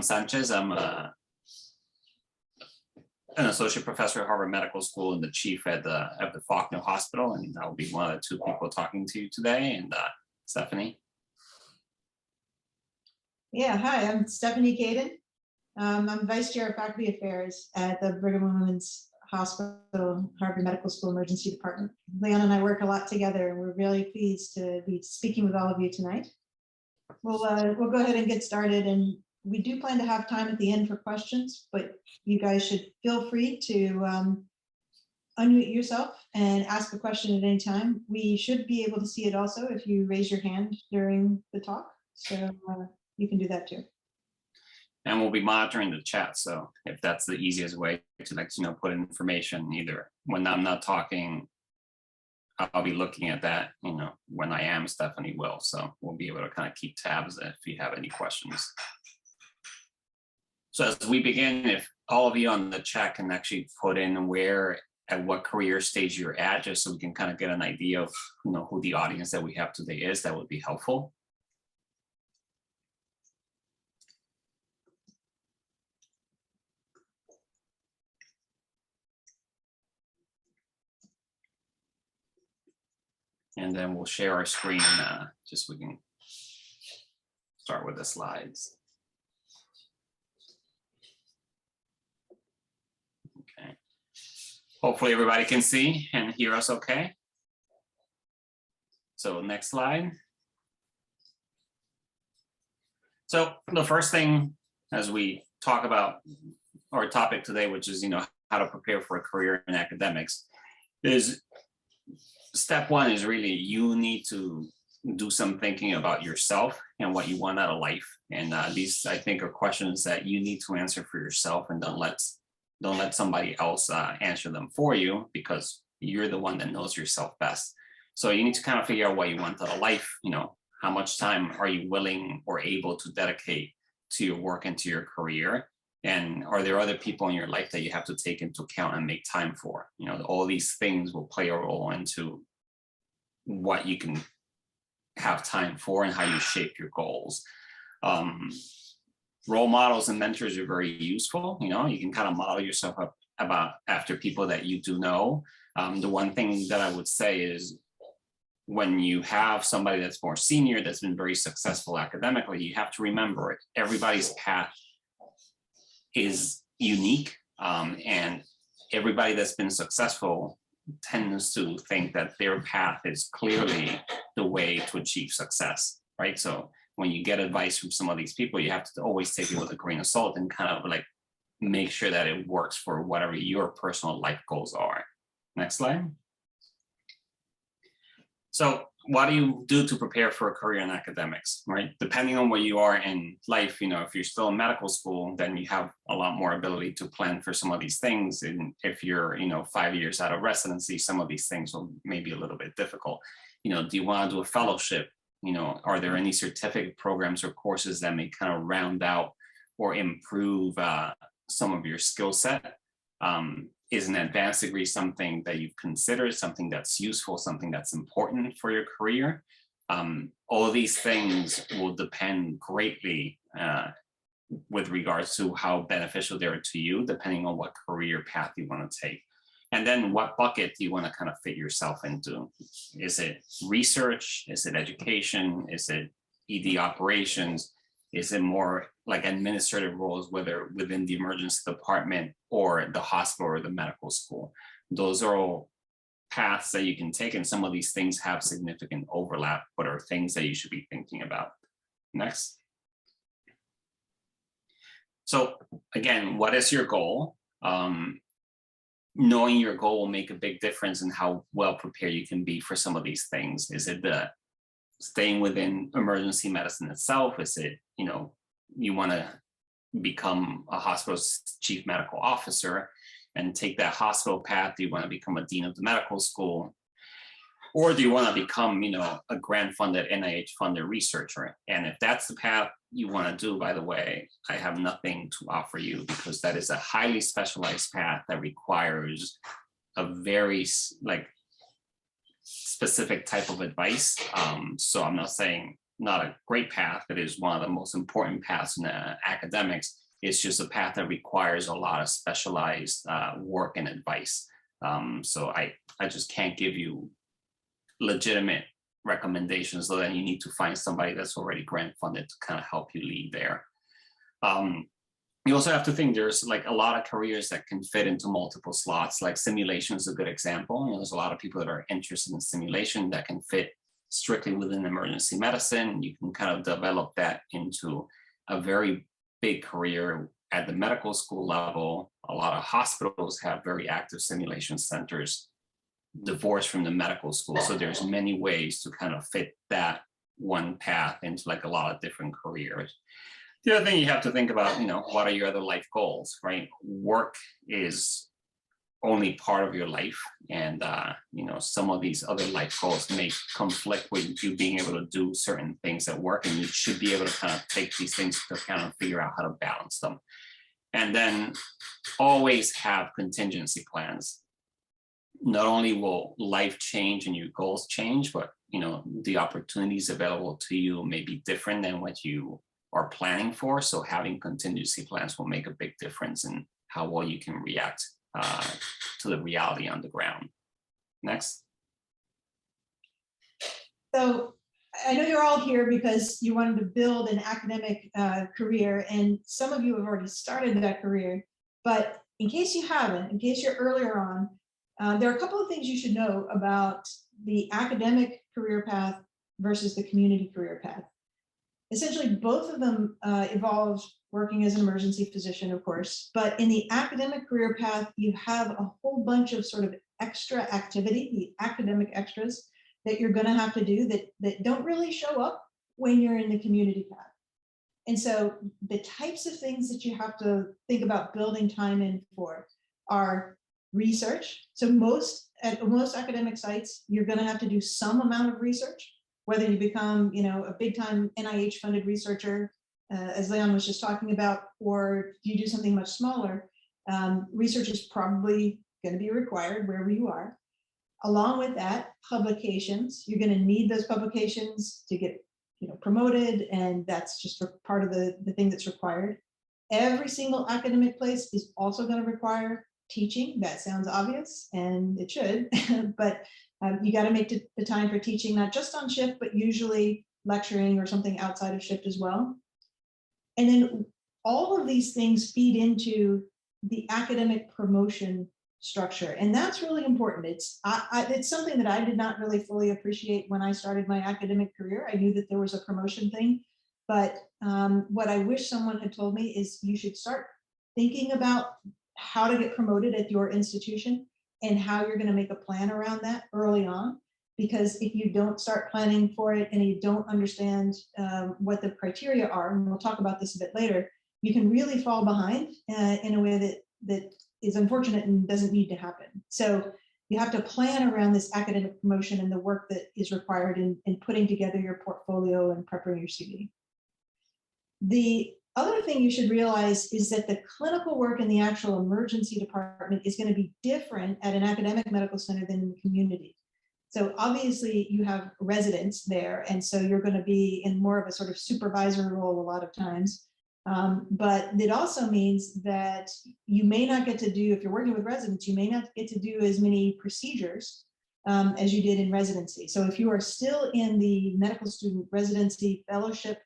Sanchez. I'm an associate professor at Harvard Medical School and the chief at the Faulkner Hospital, and I'll be one of the two people talking to you today. And Stephanie. Yeah, hi, I'm Stephanie Kayden. I'm Vice Chair of Faculty Affairs at the Brigham and Women's Hospital, Harvard Medical School Emergency Department. Leon and I work a lot together, and we're really pleased to be speaking with all of you tonight. We'll go ahead and get started, and we do plan to have time at the end for questions, but you guys should feel free to unmute yourself and ask a question at any time. We should be able to see it also if you raise your hand during the talk, so you can do that too. And we'll be monitoring the chat, so if that's the easiest way to put in information, either when I'm not talking, I'll be looking at that, when I am, Stephanie will. So we'll be able to kind of keep tabs if you have any questions. So as we begin, if all of you on the chat can actually put in where, at what career stage you're at, just so we can kind of get an idea of who the audience that we have today is, that would be helpful. And then we'll share our screen just so we can start with the slides. Okay. Hopefully everybody can see and hear us okay. So next slide. So the first thing as we talk about our topic today, which is how to prepare for a career in academics, is step one is really you need to do some thinking about yourself and what you want out of life. And these, I think, are questions that you need to answer for yourself, and don't let somebody else answer them for you, because you're the one that knows yourself best. So you need to kind of figure out what you want out of life. How much time are you willing or able to dedicate to your work and to your career? And are there other people in your life that you have to take into account and make time for? All these things will play a role into what you can have time for and how you shape your goals. Role models and mentors are very useful. You can kind of model yourself up after people that you do know. The one thing that I would say is, when you have somebody that's more senior, that's been very successful academically, you have to remember everybody's path is unique, and everybody that's been successful tends to think that their path is clearly the way to achieve success, right? So when you get advice from some of these people, you have to always take it with a grain of salt and kind of make sure that it works for whatever your personal life goals are. Next slide. So what do you do to prepare for a career in academics, right? Depending on where you are in life, if you're still in medical school, then you have a lot more ability to plan for some of these things. And if you're, 5 years out of residency, some of these things will maybe a little bit difficult. Do you want to do a fellowship? Are there any certificate programs or courses that may kind of round out or improve some of your skill set? Is an advanced degree something that you've considered, something that's useful, something that's important for your career? All of these things will depend greatly with regards to how beneficial they are to you, depending on what career path you want to take. And then what bucket do you want to kind of fit yourself into? Is it research? Is it education? Is it ED operations? Is it more like administrative roles, whether within the emergency department or the hospital or the medical school? Those are all paths that you can take, and some of these things have significant overlap, but are things that you should be thinking about. Next. So again, what is your goal? Knowing your goal will make a big difference in how well prepared you can be for some of these things. Is it staying within emergency medicine itself? Is it, you want to become a hospital's chief medical officer and take that hospital path? Do you want to become a dean of the medical school? Or do you want to become, a grant-funded, NIH-funded researcher? And if that's the path you want to do, by the way, I have nothing to offer you, because that is a highly specialized path that requires a very specific type of advice. So I'm not saying not a great path, but is one of the most important paths in academics. It's just a path that requires a lot of specialized work and advice. So I just can't give you legitimate recommendations, so then you need to find somebody that's already grant funded to kind of help you lead there. You also have to think there's like a lot of careers that can fit into multiple slots, like simulation is a good example. You know, there's a lot of people that are interested in simulation that can fit strictly within emergency medicine. You can kind of develop that into a very big career at the medical school level. A lot of hospitals have very active simulation centers divorced from the medical school. So there's many ways to kind of fit that one path into like a lot of different careers. The other thing you have to think about, you know, what are your other life goals, right? Work is only part of your life. And, you know, some of these other life goals may conflict with you being able to do certain things at work, and you should be able to kind of take these things to kind of figure out how to balance them. And then always have contingency plans. Not only will life change and your goals change, but, you know, the opportunities available to you may be different than what you are planning for. So having contingency plans will make a big difference in how well you can react to the reality on the ground. Next. So I know you're all here because you wanted to build an academic career, and some of you have already started that career. But in case you haven't, in case you're earlier on, there are a couple of things you should know about the academic career path versus the community career path. Essentially, both of them involve working as an emergency physician, of course, but in the academic career path, you have a whole bunch of sort of extra activity, the academic extras that you're going to have to do that don't really show up when you're in the community path. And so the types of things that you have to think about building time in for are research. So at most academic sites, you're going to have to do some amount of research, whether you become, you know, a big time NIH funded researcher, as Leon was just talking about, or you do something much smaller. Research is probably going to be required wherever you are. Along with that, publications, you're going to need those publications to get, you know, promoted, and that's just part of the thing that's required. Every single academic place is also going to require teaching. That sounds obvious, and it should, but you got to make the time for teaching, not just on shift, but usually lecturing or something outside of shift as well. And then all of these things feed into the academic promotion structure, and that's really important. It's something that I did not really fully appreciate when I started my academic career. I knew that there was a promotion thing, but what I wish someone had told me is you should start thinking about how to get promoted at your institution and how you're going to make a plan around that early on. Because if you don't start planning for it and you don't understand what the criteria are, and we'll talk about this a bit later, you can really fall behind in a way that is unfortunate and doesn't need to happen. So you have to plan around this academic promotion and the work that is required in putting together your portfolio and preparing your CV. The other thing you should realize is that the clinical work in the actual emergency department is going to be different at an academic medical center than in the community. So obviously you have residents there, and so you're going to be in more of a sort of supervisor role a lot of times. But it also means that you may not get to do, if you're working with residents, you may not get to do as many procedures as you did in residency. So if you are still in the medical student residency fellowship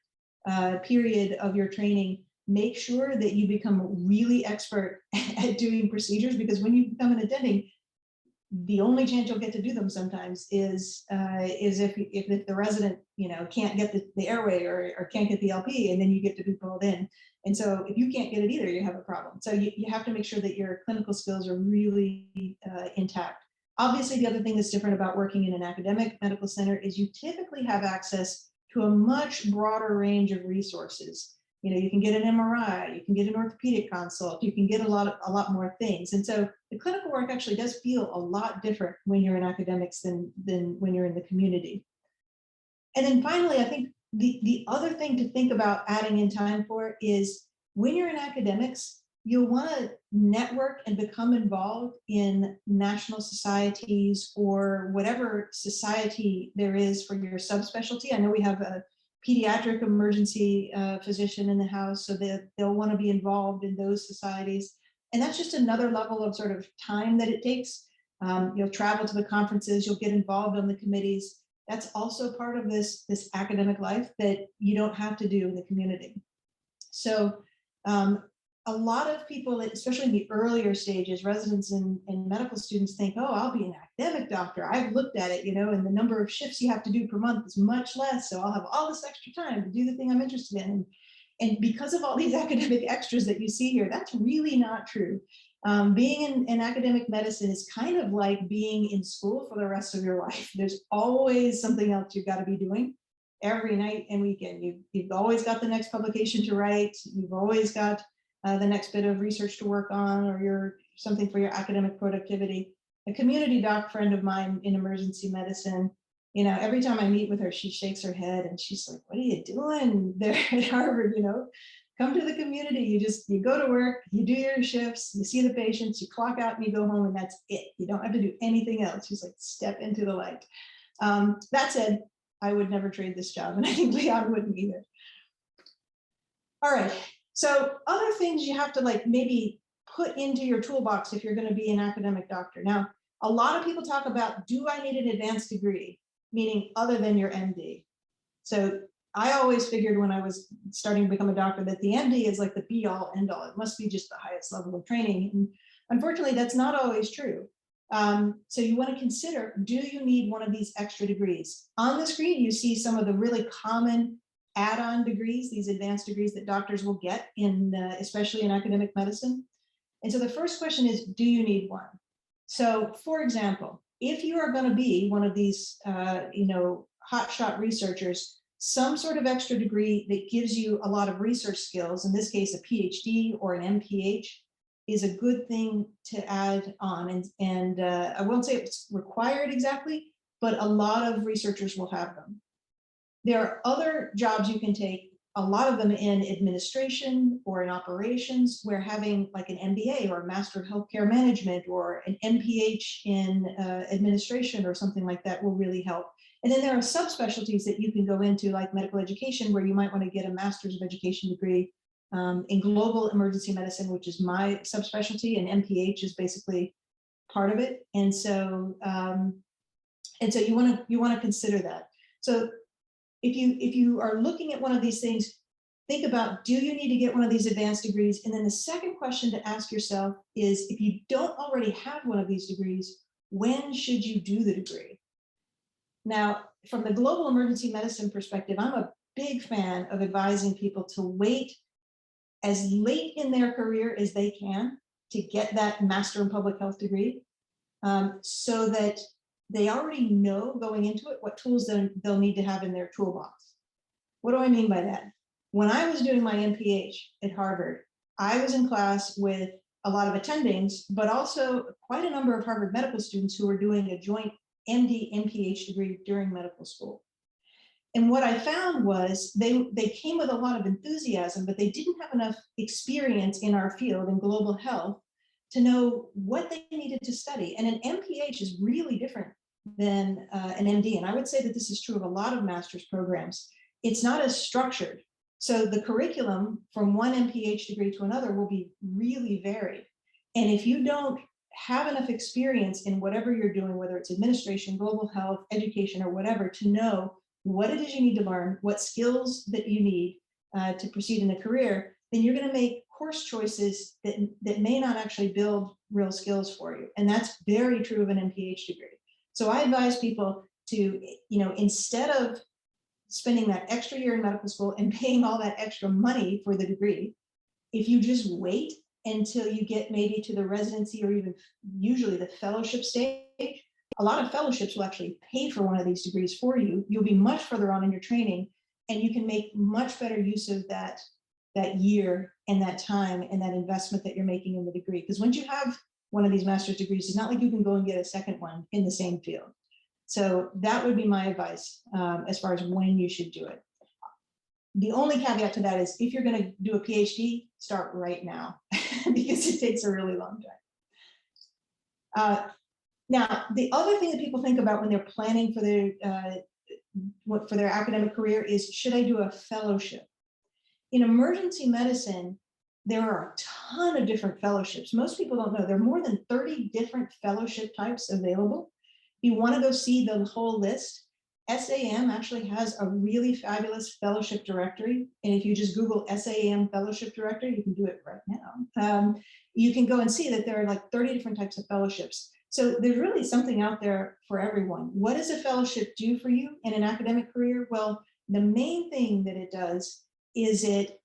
period of your training, make sure that you become really expert at doing procedures, because when you become an attending, the only chance you'll get to do them sometimes is if the resident, you know, can't get the airway or can't get the LP, and then you get to be pulled in. And so if you can't get it either, you have a problem. So you have to make sure that your clinical skills are really intact. Obviously, the other thing that's different about working in an academic medical center is you typically have access to a much broader range of resources. You know, you can get an MRI, you can get an orthopedic consult, you can get a lot more things. And so the clinical work actually does feel a lot different when you're in academics than when you're in the community. And then finally, I think the other thing to think about adding in time for is when you're in academics, you'll want to network and become involved in national societies or whatever society there is for your subspecialty. I know we have pediatric emergency physician in the house, so that they'll want to be involved in those societies. And that's just another level of sort of time that it takes. You'll travel to the conferences, you'll get involved on the committees. That's also part of this academic life that you don't have to do in the community. So a lot of people, especially in the earlier stages, residents and medical students think, oh, I'll be an academic doctor. I've looked at it, and the number of shifts you have to do per month is much less. So I'll have all this extra time to do the thing I'm interested in. And because of all these academic extras that you see here, that's really not true. Being in academic medicine is kind of like being in school for the rest of your life. There's always something else you've got to be doing every night and weekend. You've always got the next publication to write. You've always got the next bit of research to work on, or something for your academic productivity. A community doc friend of mine in emergency medicine, every time I meet with her, she shakes her head and she's like, what are you doing there at Harvard? Come to the community. You go to work, you do your shifts, you see the patients, you clock out and you go home, and that's it. You don't have to do anything else. She's like, step into the light. That said, I would never trade this job, and I think Leon wouldn't either. All right. So other things you have to maybe put into your toolbox if you're going to be an academic doctor. Now, a lot of people talk about, do I need an advanced degree, meaning other than your MD? So I always figured when I was starting to become a doctor that the MD is like the be all end all. It must be just the highest level of training. And unfortunately, that's not always true. So you want to consider, do you need one of these extra degrees? On the screen, you see some of the really common add-on degrees, these advanced degrees that doctors will get especially in academic medicine. And so the first question is, do you need one? So for example, if you are going to be one of these, hotshot researchers, some sort of extra degree that gives you a lot of research skills, in this case, a PhD or an MPH, is a good thing to add on. And I won't say it's required exactly, but a lot of researchers will have them. There are other jobs you can take, a lot of them in administration or in operations, where having like an MBA or a Master of Healthcare Management or an MPH in administration or something like that will really help. And then there are subspecialties that you can go into, like medical education, where you might want to get a Master's of Education degree in global emergency medicine, which is my subspecialty, and MPH is basically part of it. And so you want to consider that. So if you are looking at one of these things, think about, do you need to get one of these advanced degrees? And then the second question to ask yourself is, if you don't already have one of these degrees, when should you do the degree? Now, from the global emergency medicine perspective, I'm a big fan of advising people to wait as late in their career as they can to get that Master in Public Health degree, so that they already know going into it what tools they'll need to have in their toolbox. What do I mean by that? When I was doing my MPH at Harvard, I was in class with a lot of attendings, but also quite a number of Harvard medical students who were doing a joint MD MPH degree during medical school. And what I found was they came with a lot of enthusiasm, but they didn't have enough experience in our field in global health to know what they needed to study. And an MPH is really different than an MD. And I would say that this is true of a lot of master's programs. It's not as structured. So the curriculum from one MPH degree to another will be really varied. And if you don't have enough experience in whatever you're doing, whether it's administration, global health, education, or whatever, to know what it is you need to learn, what skills that you need to proceed in a career, then you're going to make course choices that may not actually build real skills for you. And that's very true of an MPH degree. So I advise people to, instead of spending that extra year in medical school and paying all that extra money for the degree, if you just wait until you get maybe to the residency or even usually the fellowship stage, a lot of fellowships will actually pay for one of these degrees for you. You'll be much further on in your training, and you can make much better use of that year and that time and that investment that you're making in the degree. Because once you have one of these master's degrees, it's not like you can go and get a second one in the same field. So that would be my advice as far as when you should do it. The only caveat to that is, if you're going to do a PhD, start right now because it takes a really long time. Now, the other thing that people think about when they're planning for what for their academic career is, should I do a fellowship? In emergency medicine, there are a ton of different fellowships. Most people don't know there are more than 30 different fellowship types available. If you want to go see the whole list, SAM actually has a really fabulous fellowship directory. And if you just Google SAM fellowship directory, you can do it right now. You can go and see that there are like 30 different types of fellowships. So there's really something out there for everyone. What does a fellowship do for you in an academic career? Well, the main thing that it does is it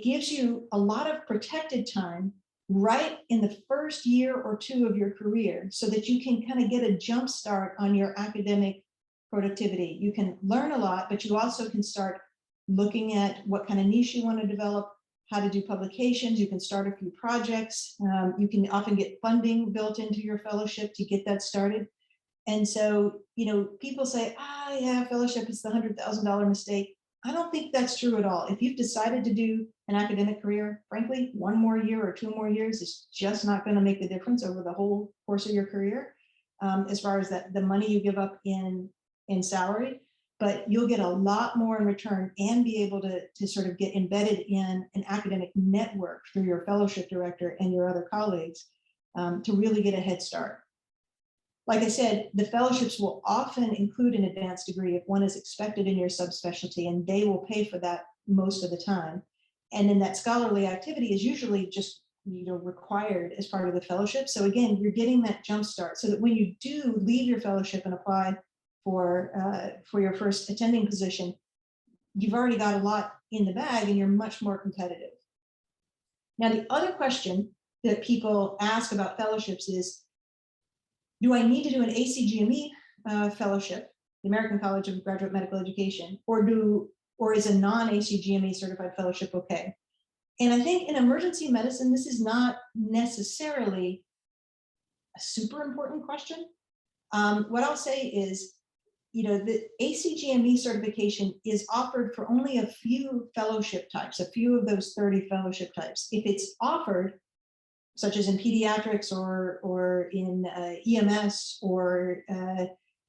gives you a lot of protected time right in the first year or two of your career so that you can kind of get a jump start on your academic productivity. You can learn a lot, but you also can start looking at what kind of niche you want to develop, how to do publications. You can start a few projects. You can often get funding built into your fellowship to get that started. And so, people say, yeah, fellowship is the $100,000 mistake. I don't think that's true at all. If you've decided to do an academic career, frankly, 1 more year or 2 more years is just not going to make the difference over the whole course of your career, as far as the money you give up in salary. But you'll get a lot more in return and be able to sort of get embedded in an academic network through your fellowship director and your other colleagues to really get a head start. Like I said, the fellowships will often include an advanced degree if one is expected in your subspecialty, and they will pay for that most of the time. And then that scholarly activity is usually just required as part of the fellowship. So again, you're getting that jump start so that when you do leave your fellowship and apply for your first attending position, you've already got a lot in the bag and you're much more competitive. Now, the other question that people ask about fellowships is, do I need to do an ACGME fellowship, the American College of Graduate Medical Education, or is a non-ACGME certified fellowship okay? And I think in emergency medicine, this is not necessarily a super important question. What I'll say is, the ACGME certification is offered for only a few fellowship types, a few of those 30 fellowship types. If it's offered, such as in pediatrics or in EMS or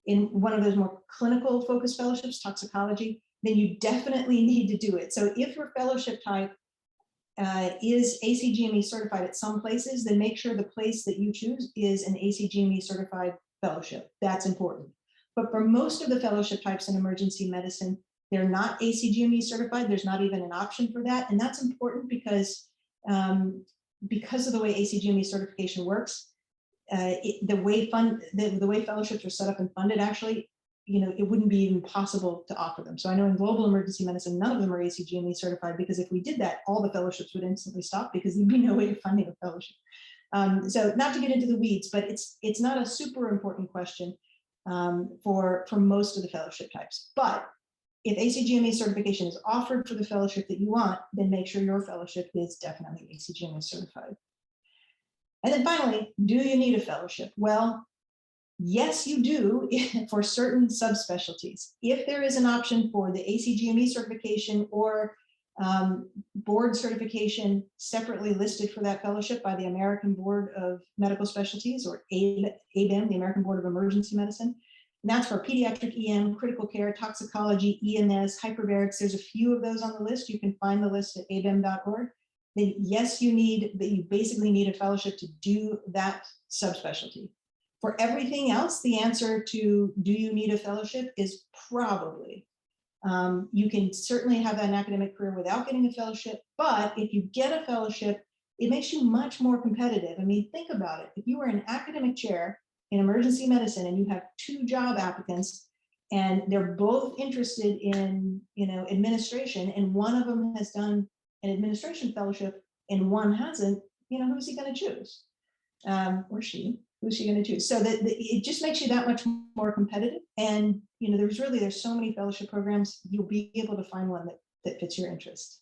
in one of those more clinical focused fellowships, toxicology, then you definitely need to do it. So if your fellowship type is ACGME certified at some places, then make sure the place that you choose is an ACGME certified fellowship. That's important. But for most of the fellowship types in emergency medicine, they're not ACGME certified. There's not even an option for that. And that's important because of the way ACGME certification works, the way fellowships are set up and funded, actually, it wouldn't be even possible to offer them. So I know in global emergency medicine, none of them are ACGME certified, because if we did that, all the fellowships would instantly stop because there'd be no way of funding a fellowship. So not to get into the weeds, but it's not a super important question for most of the fellowship types. But if ACGME certification is offered for the fellowship that you want, then make sure your fellowship is definitely ACGME certified. And then finally, do you need a fellowship? Well, yes, you do for certain subspecialties. If there is an option for the ACGME certification or board certification separately listed for that fellowship by the American Board of Medical Specialties, or ABEM, the American Board of Emergency Medicine, and that's for pediatric EM, critical care, toxicology, EMS, hyperbarics. There's a few of those on the list. You can find the list at abem.org. Then yes, you basically need a fellowship to do that subspecialty. For everything else, the answer to do you need a fellowship is probably. You can certainly have an academic career without getting a fellowship, but if you get a fellowship, it makes you much more competitive. I mean, think about it. If you were in an academic chair in emergency medicine and you have 2 job applicants and they're both interested in administration, and one of them has done an administration fellowship and one hasn't, who's he going to choose? Or she, who's she going to choose? So that it just makes you that much more competitive. And there's so many fellowship programs, you'll be able to find one that fits your interest.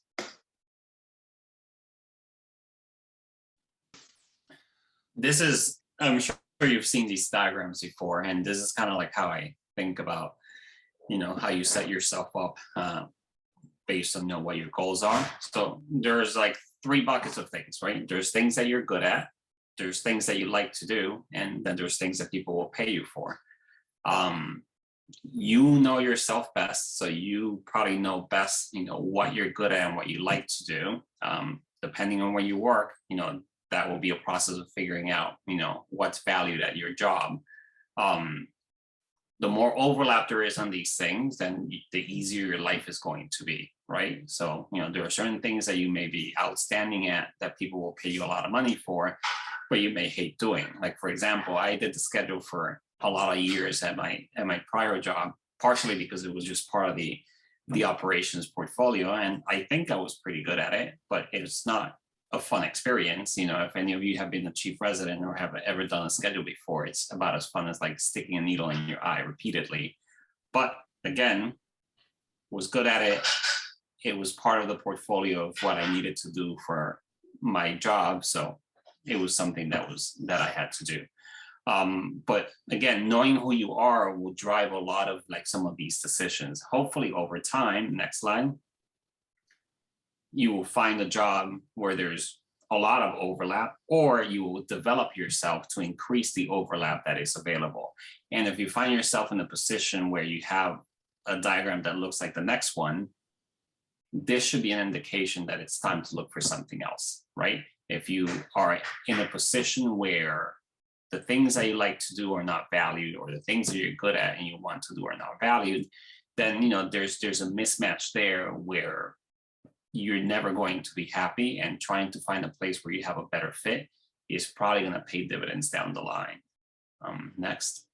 This is, I'm sure you've seen these diagrams before, and this is kind of like how I think about, how you set yourself up based on what your goals are. So there's like 3 buckets of things, right? There's things that you're good at, there's things that you like to do, and then there's things that people will pay you for. you know yourself best, so you probably know best, what you're good at and what you like to do. Depending on where you work, that will be a process of figuring out, what's valued at your job. The more overlap there is on these things, then the easier your life is going to be, right? So, there are certain things that you may be outstanding at that people will pay you a lot of money for, but you may hate doing. Like, for example, I did the schedule for a lot of years at my prior job, partially because it was just part of the operations portfolio, and I think I was pretty good at it, but it's not a fun experience. If any of you have been a chief resident or have ever done a schedule before, it's about as fun as like sticking a needle in your eye repeatedly. But again, was good at it. It was part of the portfolio of what I needed to do for my job, so it was something that I had to do. But again, knowing who you are will drive a lot of like some of these decisions. Hopefully over time, next slide, you will find a job where there's a lot of overlap, or you will develop yourself to increase the overlap that is available. And if you find yourself in a position where you have a diagram that looks like the next one, this should be an indication that it's time to look for something else, right? If you are in a position where the things that you like to do are not valued, or the things that you're good at and you want to do are not valued, then there's a mismatch there where you're never going to be happy, and trying to find a place where you have a better fit is probably going to pay dividends down the line. Next.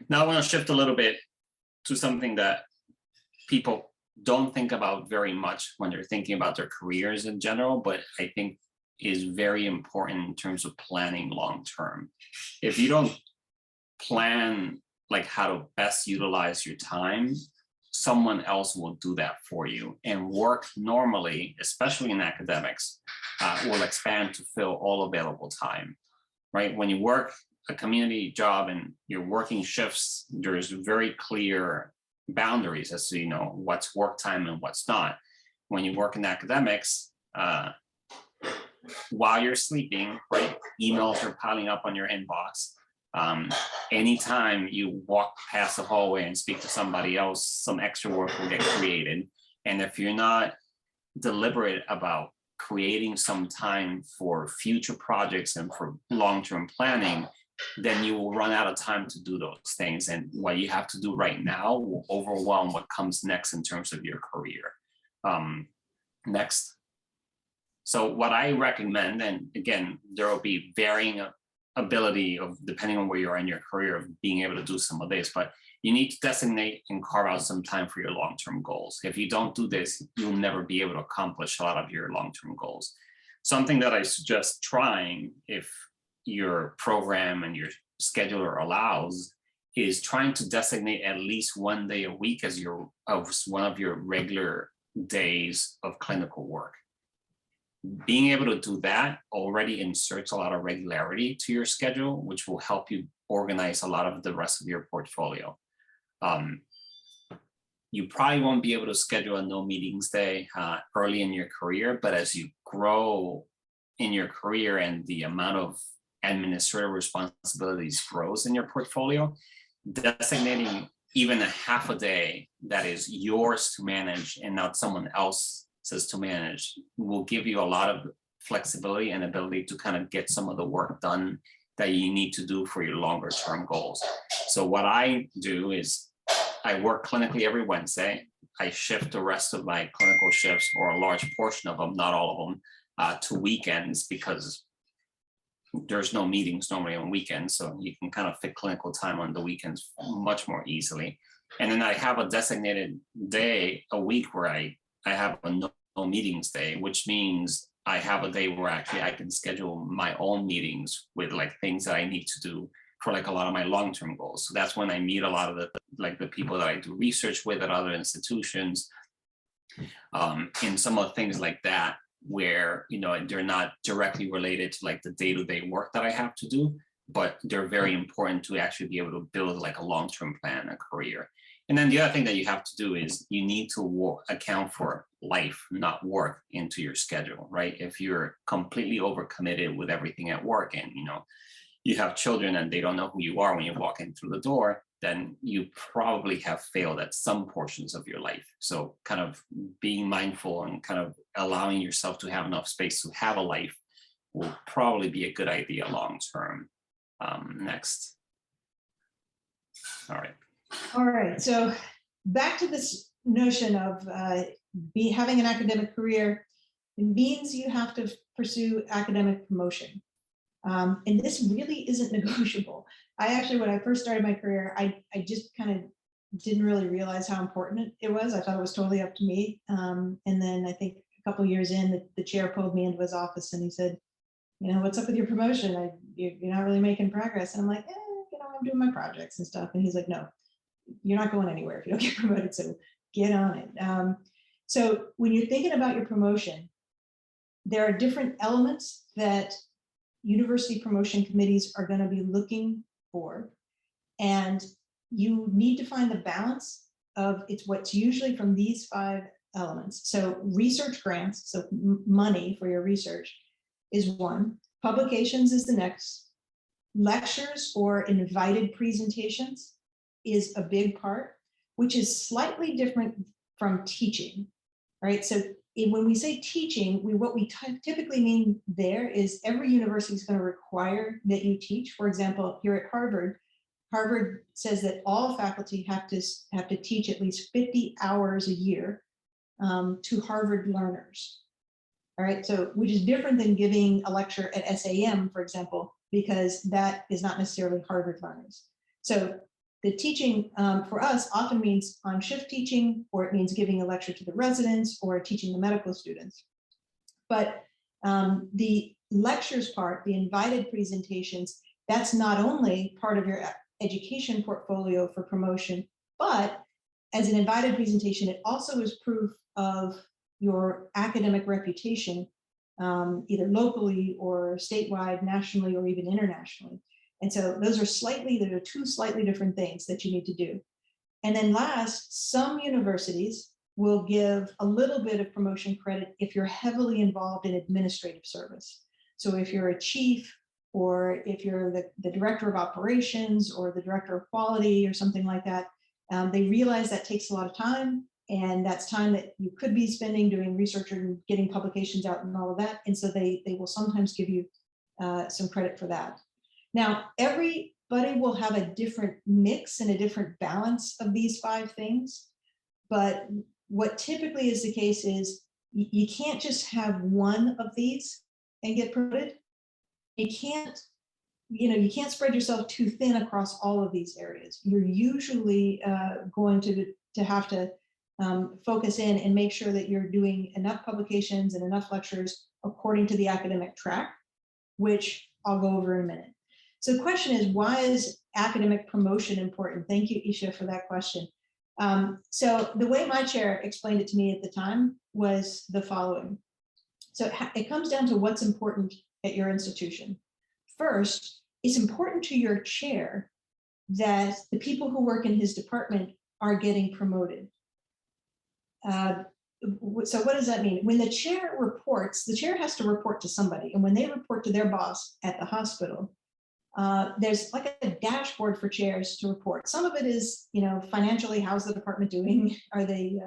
Now I want to shift a little bit to something that people don't think about very much when they're thinking about their careers in general, but I think is very important in terms of planning long-term. If you don't plan like how to best utilize your time, someone else will do that for you. And work normally, especially in academics, will expand to fill all available time, right? When you work a community job and you're working shifts, there's very clear boundaries as to, what's work time and what's not. When you work in academics, while you're sleeping, right, emails are piling up on your inbox. Anytime you walk past the hallway and speak to somebody else, some extra work will get created. And if you're not deliberate about creating some time for future projects and for long-term planning, then you will run out of time to do those things. And what you have to do right now will overwhelm what comes next in terms of your career. Next. So what I recommend, and again, there will be varying ability of, depending on where you are in your career, of being able to do some of this, but you need to designate and carve out some time for your long-term goals. If you don't do this, you'll never be able to accomplish a lot of your long-term goals. Something that I suggest trying, if your program and your scheduler allows, is trying to designate at least one day a week as one of your regular days of clinical work. Being able to do that already inserts a lot of regularity to your schedule, which will help you organize a lot of the rest of your portfolio. You probably won't be able to schedule a no meetings day early in your career, but as you grow in your career and the amount of administrative responsibilities grows in your portfolio, designating even a half a day that is yours to manage and not someone else's to manage will give you a lot of flexibility and ability to kind of get some of the work done that you need to do for your longer term goals. So what I do is I work clinically every Wednesday. I shift the rest of my clinical shifts, or a large portion of them, not all of them, to weekends, because there's no meetings normally on weekends. So you can kind of fit clinical time on the weekends much more easily. And then I have a designated day a week where I have a no meetings day, which means I have a day where actually I can schedule my own meetings with like things that I need to do for like a lot of my long-term goals. So that's when I meet a lot of the people that I do research with at other institutions, and some of the things like that, where they're not directly related to like the day-to-day work that I have to do, but they're very important to actually be able to build like a long-term plan, a career. And then the other thing that you have to do is you need to account for life, not work, into your schedule, right? If you're completely overcommitted with everything at work, and you have children and they don't know who you are when you walk in through the door, then you probably have failed at some portions of your life. So kind of being mindful and kind of allowing yourself to have enough space to have a life will probably be a good idea long term. Next. All right. All right. So back to this notion of having an academic career. It means you have to pursue academic promotion. And this really isn't negotiable. I actually, when I first started my career, I just kind of didn't really realize how important it was. I thought it was totally up to me. And then I think a couple of years in, the chair pulled me into his office and he said, you know, what's up with your promotion? You're not really making progress. And I'm like, you know, I'm doing my projects and stuff. And he's like, no, you're not going anywhere if you don't get promoted. So get on it. So when you're thinking about your promotion, there are different elements that university promotion committees are going to be looking for. And you need to find the balance of what's usually from these 5 elements. So research grants, so money for your research is one. Publications is the next. Lectures or invited presentations is a big part, which is slightly different from teaching, right? So when we say teaching, what we typically mean there is every university is going to require that you teach. For example, here at Harvard, Harvard says that all faculty have to teach at least 50 hours a year to Harvard learners. All right, so which is different than giving a lecture at SAM, for example, because that is not necessarily Harvard learners. So the teaching for us often means on-shift teaching, or it means giving a lecture to the residents or teaching the medical students. But the lectures part, the invited presentations, that's not only part of your education portfolio for promotion, but as an invited presentation, it also is proof of your academic reputation, either locally or statewide, nationally, or even internationally. And so those are 2 slightly different things that you need to do. And then last, some universities will give a little bit of promotion credit if you're heavily involved in administrative service. So if you're a chief, or if you're the director of operations or the director of quality or something like that, they realize that takes a lot of time, and that's time that you could be spending doing research and getting publications out and all of that. And so they will sometimes give you some credit for that. Now, everybody will have a different mix and a different balance of these 5 things. But what typically is the case is you can't just have one of these and get promoted. You can't spread yourself too thin across all of these areas. You're usually going to have to focus in and make sure that you're doing enough publications and enough lectures according to the academic track, which I'll go over in a minute. So the question is, why is academic promotion important? Thank you, Isha, for that question. So the way my chair explained it to me at the time was the following. So it comes down to what's important at your institution. First, it's important to your chair that the people who work in his department are getting promoted. So what does that mean? When the chair reports, the chair has to report to somebody. And when they report to their boss at the hospital, there's like a dashboard for chairs to report. Some of it is, financially, how's the department doing? Are they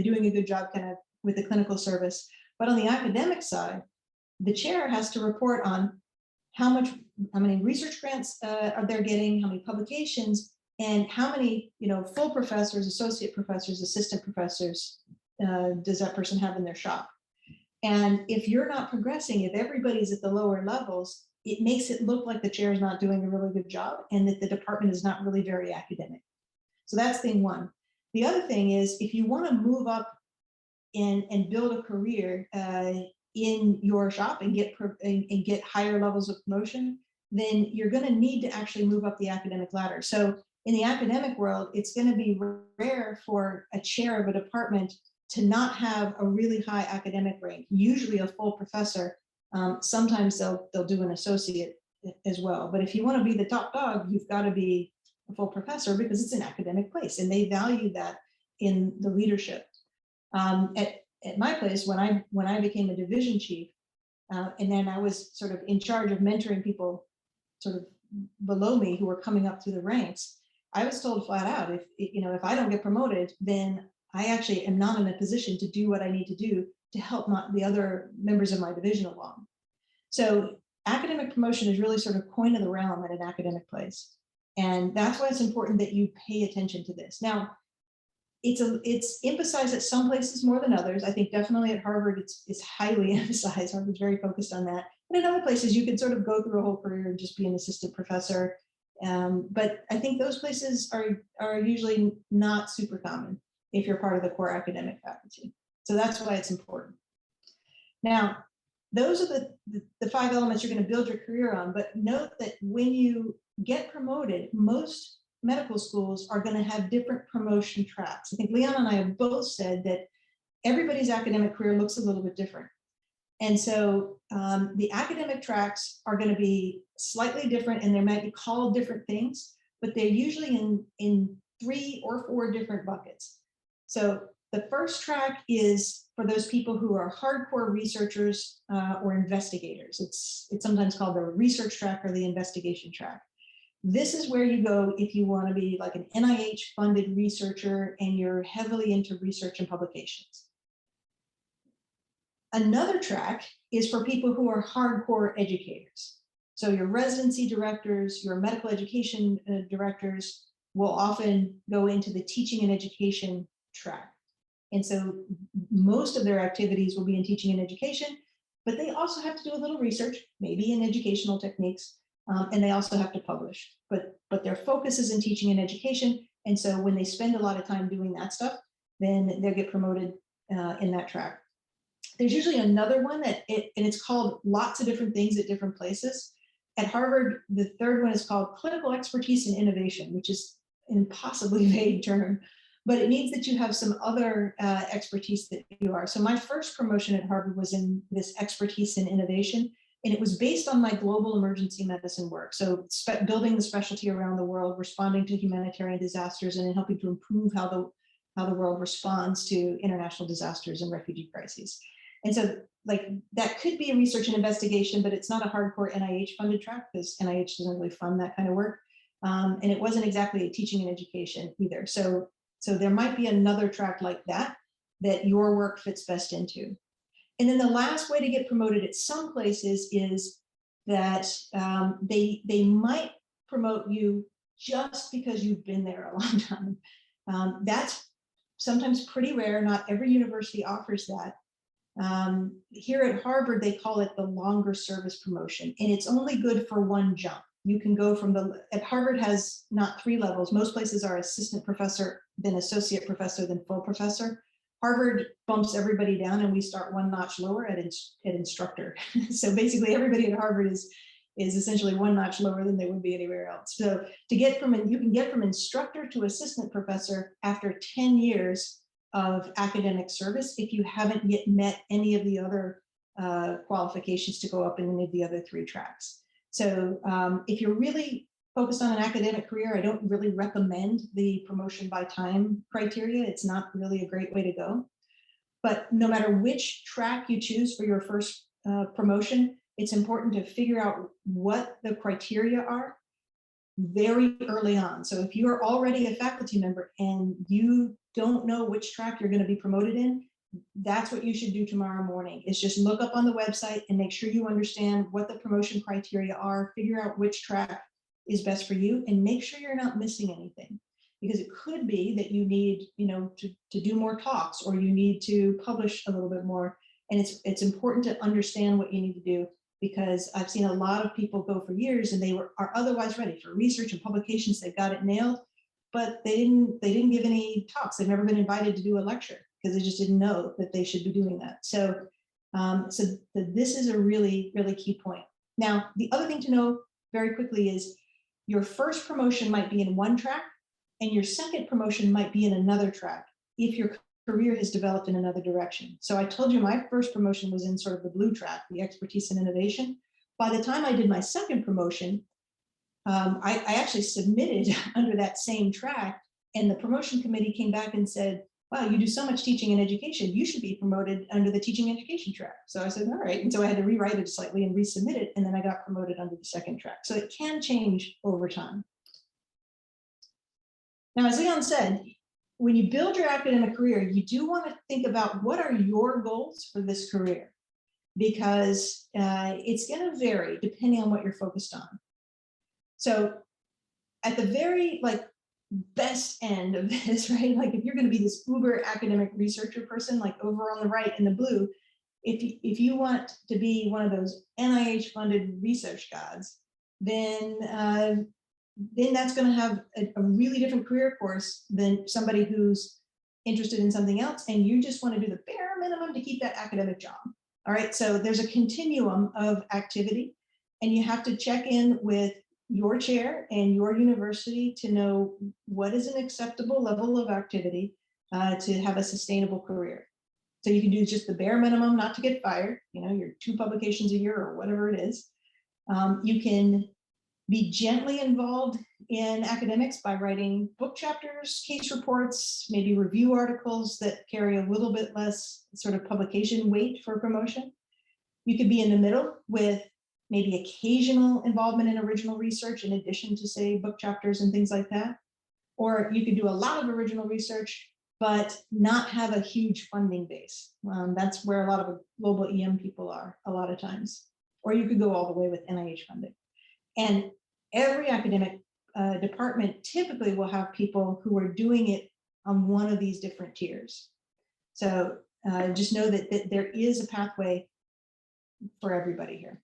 doing a good job kind of with the clinical service? But on the academic side, the chair has to report on how many research grants are they getting, how many publications, and how many, full professors, associate professors, assistant professors does that person have in their shop? And if you're not progressing, if everybody's at the lower levels, it makes it look like the chair is not doing a really good job and that the department is not really very academic. So that's thing one. The other thing is, if you want to move up and build a career in your shop and get higher levels of promotion, then you're going to need to actually move up the academic ladder. So in the academic world, it's going to be rare for a chair of a department to not have a really high academic rank, usually a full professor. Sometimes they'll do an associate as well. But if you want to be the top dog, you've got to be a full professor because it's an academic place and they value that in the leadership. At my place, when I became a division chief, and then I was sort of in charge of mentoring people sort of below me who were coming up through the ranks, I was told flat out, if I don't get promoted, then I actually am not in a position to do what I need to do to help the other members of my division along. So academic promotion is really sort of coin of the realm at an academic place. And that's why it's important that you pay attention to this. Now, it's emphasized at some places more than others. I think definitely at Harvard, it's highly emphasized. Harvard's very focused on that. But in other places, you can sort of go through a whole career and just be an assistant professor. But I think those places are usually not super common if you're part of the core academic faculty. So that's why it's important. Now, those are the 5 elements you're going to build your career on. But note that when you get promoted, most medical schools are going to have different promotion tracks. I think Leon and I have both said that everybody's academic career looks a little bit different. And so the academic tracks are going to be slightly different, and they might be called different things, but they're usually in 3 or 4 different buckets. So the first track is for those people who are hardcore researchers or investigators. It's sometimes called the research track or the investigation track. This is where you go if you want to be like an NIH-funded researcher and you're heavily into research and publications. Another track is for people who are hardcore educators. So your residency directors, your medical education directors will often go into the teaching and education track. And so most of their activities will be in teaching and education, but they also have to do a little research, maybe in educational techniques, and they also have to publish. But their focus is in teaching and education. And so when they spend a lot of time doing that stuff, then they'll get promoted in that track. There's usually another one and it's called lots of different things at different places. At Harvard, the third one is called clinical expertise and innovation, which is an impossibly vague term, but it means that you have some other expertise that you are. So my first promotion at Harvard was in this expertise in innovation, and it was based on my global emergency medicine work. So building the specialty around the world, responding to humanitarian disasters, and then helping to improve how the world responds to international disasters and refugee crises. And so like that could be a research and investigation, but it's not a hardcore NIH funded track because NIH doesn't really fund that kind of work. And it wasn't exactly a teaching and education either. So there might be another track like that your work fits best into. And then the last way to get promoted at some places is that they might promote you just because you've been there a long time. That's sometimes pretty rare. Not every university offers that. Here at Harvard, they call it the longer service promotion, and it's only good for one jump. You can go from at Harvard has not 3 levels. Most places are assistant professor, then associate professor, then full professor. Harvard bumps everybody down and we start 1 notch lower at instructor. So basically everybody at Harvard is essentially 1 notch lower than they would be anywhere else. So you can get from instructor to assistant professor after 10 years of academic service if you haven't yet met any of the other qualifications to go up in any of the other 3 tracks. So if you're really focused on an academic career, I don't really recommend the promotion by time criteria. It's not really a great way to go. But no matter which track you choose for your first promotion, it's important to figure out what the criteria are very early on. So if you're already a faculty member and you don't know which track you're going to be promoted in, that's what you should do tomorrow morning, is just look up on the website and make sure you understand what the promotion criteria are, figure out which track is best for you, and make sure you're not missing anything. Because it could be that you need, to do more talks, or you need to publish a little bit more. And it's important to understand what you need to do, because I've seen a lot of people go for years and are otherwise ready for research and publications. They've got it nailed, but they didn't give any talks. They've never been invited to do a lecture because they just didn't know that they should be doing that. So this is a really, really key point. Now, the other thing to know very quickly is your first promotion might be in one track and your second promotion might be in another track if your career has developed in another direction. So I told you my first promotion was in sort of the blue track, the expertise and innovation. By the time I did my second promotion, I actually submitted under that same track, and the promotion committee came back and said, wow, you do so much teaching and education, you should be promoted under the teaching and education track. So I said, all right. And so I had to rewrite it slightly and resubmit it. And then I got promoted under the second track. So it can change over time. Now, as Leon said, when you build your academic career, you do want to think about what are your goals for this career, because it's going to vary depending on what you're focused on. So at the very best end of this, right? Like if you're going to be this uber academic researcher person, like over on the right in the blue, if you want to be one of those NIH funded research gods, then that's going to have a really different career course than somebody who's interested in something else, and you just want to do the bare minimum to keep that academic job. All right, so there's a continuum of activity, and you have to check in with your chair and your university to know what is an acceptable level of activity to have a sustainable career. So you can do just the bare minimum not to get fired, your 2 publications a year or whatever it is. You can be gently involved in academics by writing book chapters, case reports, maybe review articles that carry a little bit less sort of publication weight for promotion. You could be in the middle with maybe occasional involvement in original research in addition to, say, book chapters and things like that. Or you could do a lot of original research, but not have a huge funding base. That's where a lot of global EM people are a lot of times. Or you could go all the way with NIH funding. And every academic department typically will have people who are doing it on one of these different tiers. So just know that there is a pathway for everybody here.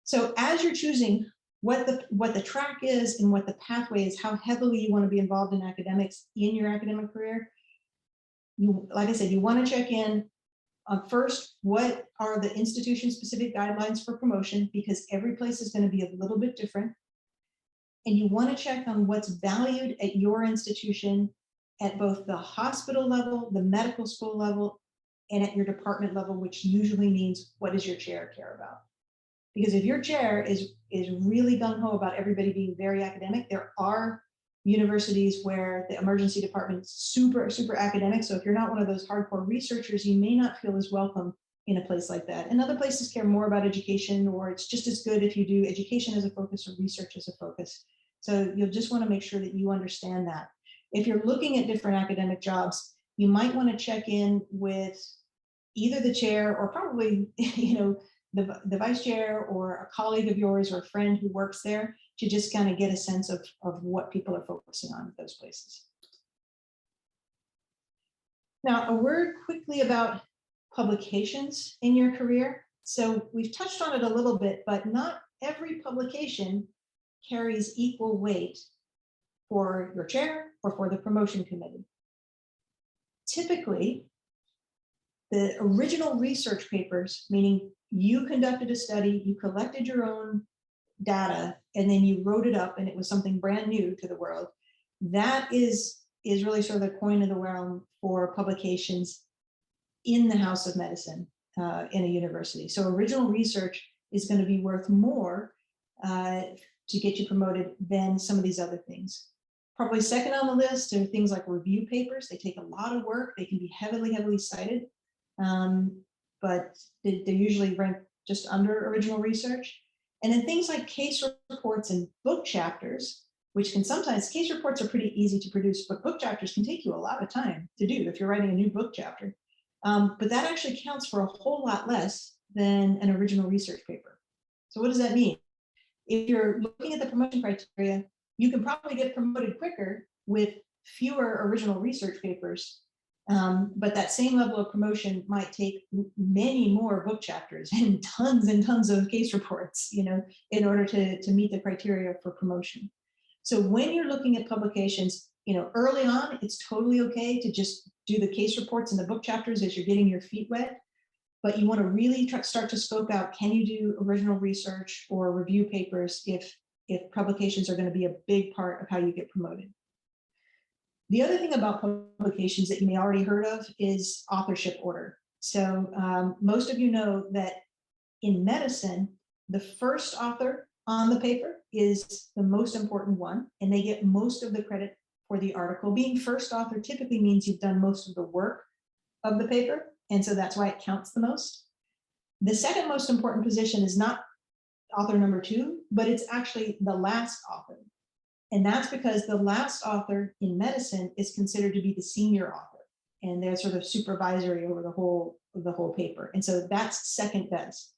So as you're choosing what the track is and what the pathway is, how heavily you want to be involved in academics in your academic career, like I said, you want to check in on first, what are the institution-specific guidelines for promotion, because every place is going to be a little bit different. And you want to check on what's valued at your institution at both the hospital level, the medical school level, and at your department level, which usually means what does your chair care about? Because if your chair is really gung-ho about everybody being very academic, there are universities where the emergency department is super, super academic. So if you're not one of those hardcore researchers, you may not feel as welcome in a place like that. And other places care more about education, or it's just as good if you do education as a focus or research as a focus. So you'll just want to make sure that you understand that. If you're looking at different academic jobs, you might want to check in with either the chair or probably, the vice chair or a colleague of yours or a friend who works there to just kind of get a sense of what people are focusing on at those places. Now, a word quickly about publications in your career. So we've touched on it a little bit, but not every publication carries equal weight for your chair or for the promotion committee. Typically, the original research papers, meaning you conducted a study, you collected your own data, and then you wrote it up and it was something brand new to the world, that is really sort of the coin of the realm for publications in the House of Medicine in a university. So original research is going to be worth more to get you promoted than some of these other things. Probably second on the list are things like review papers. They take a lot of work. They can be heavily, heavily cited, but they're usually ranked just under original research. And then things like case reports and book chapters, which can sometimes, case reports are pretty easy to produce, but book chapters can take you a lot of time to do if you're writing a new book chapter. But that actually counts for a whole lot less than an original research paper. So what does that mean? If you're looking at the promotion criteria, you can probably get promoted quicker with fewer original research papers, but that same level of promotion might take many more book chapters and tons of case reports, in order to meet the criteria for promotion. So when you're looking at publications, early on, it's totally okay to just do the case reports and the book chapters as you're getting your feet wet, but you want to really start to scope out, can you do original research or review papers if publications are going to be a big part of how you get promoted. The other thing about publications that you may already heard of is authorship order. So most of you know that in medicine, the first author on the paper is the most important one, and they get most of the credit for the article. Being first author typically means you've done most of the work of the paper, and so that's why it counts the most. The second most important position is not author number 2, but it's actually the last author. And that's because the last author in medicine is considered to be the senior author, and they're sort of supervisory over the whole paper. And so that's second best.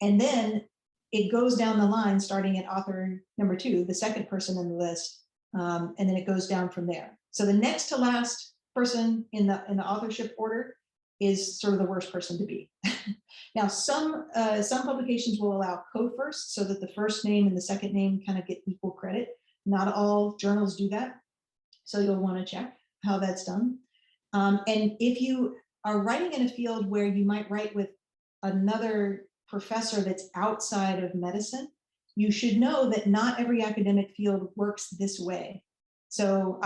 And then it goes down the line, starting at author number 2, the second person in the list, and then it goes down from there. So the next to last person in the authorship order is sort of the worst person to be. Now, some publications will allow co-first, so that the first name and the second name kind of get equal credit. Not all journals do that, so you'll want to check how that's done. And if you are writing in a field where you might write with another professor that's outside of medicine, you should know that not every academic field works this way. So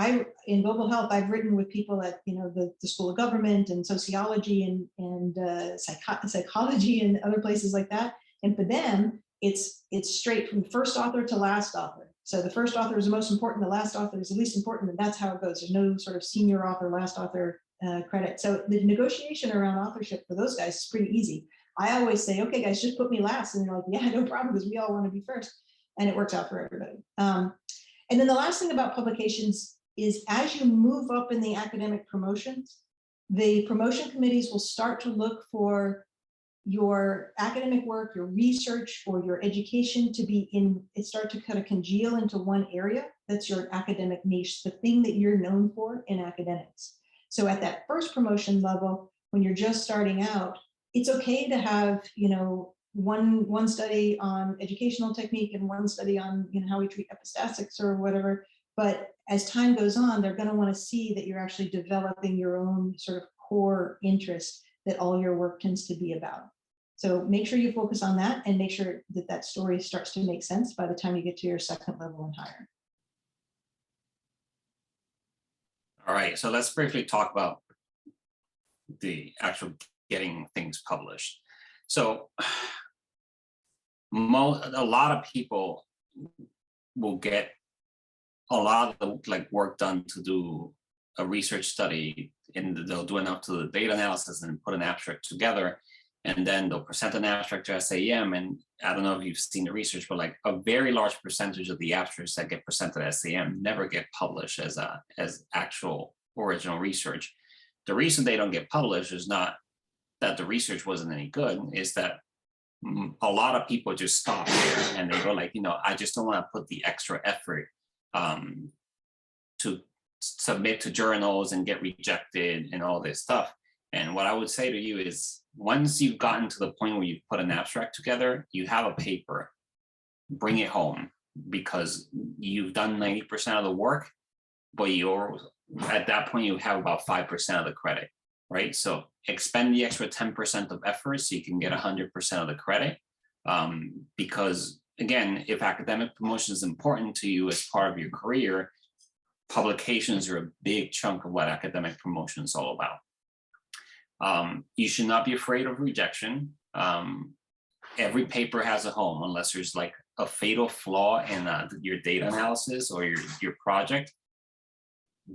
in global health, I've written with people at the School of Government and sociology and psychology and other places like that. And for them, it's straight from first author to last author. So the first author is the most important, the last author is the least important, and that's how it goes. There's no sort of senior author, last author credit. So the negotiation around authorship for those guys is pretty easy. I always say, okay, guys, just put me last. And they're like, yeah, no problem, because we all want to be first. And it works out for everybody. And then the last thing about publications is, as you move up in the academic promotions, the promotion committees will start to look for your academic work, your research, or your education to be start to kind of congeal into one area. That's your academic niche, the thing that you're known for in academics. So at that first promotion level, when you're just starting out, it's okay to have, one study on educational technique and one study on how we treat epistatics or whatever. But as time goes on, they're going to want to see that you're actually developing your own sort of core interest that all your work tends to be about. So make sure you focus on that and make sure that that story starts to make sense by the time you get to your second level and higher. All right, so let's briefly talk about the actual getting things published. So a lot of people will get a lot of the work done to do a research study, and they'll do enough to the data analysis and put an abstract together, and then they'll present an abstract to SAEM. And I don't know if you've seen the research, but a very large percentage of the abstracts that get presented at SAEM never get published as actual original research. The reason they don't get published is not that the research wasn't any good, is that a lot of people just stop there and they go I just don't want to put the extra effort to submit to journals and get rejected and all this stuff. And what I would say to you is, once you've gotten to the point where you've put an abstract together, you have a paper, bring it home, because you've done 90% of the work, but at that point you have about 5% of the credit, right? So expend the extra 10% of effort so you can get 100% of the credit. Because again, if academic promotion is important to you as part of your career, publications are a big chunk of what academic promotion is all about. You should not be afraid of rejection. Every paper has a home, unless there's a fatal flaw in your data analysis or your project.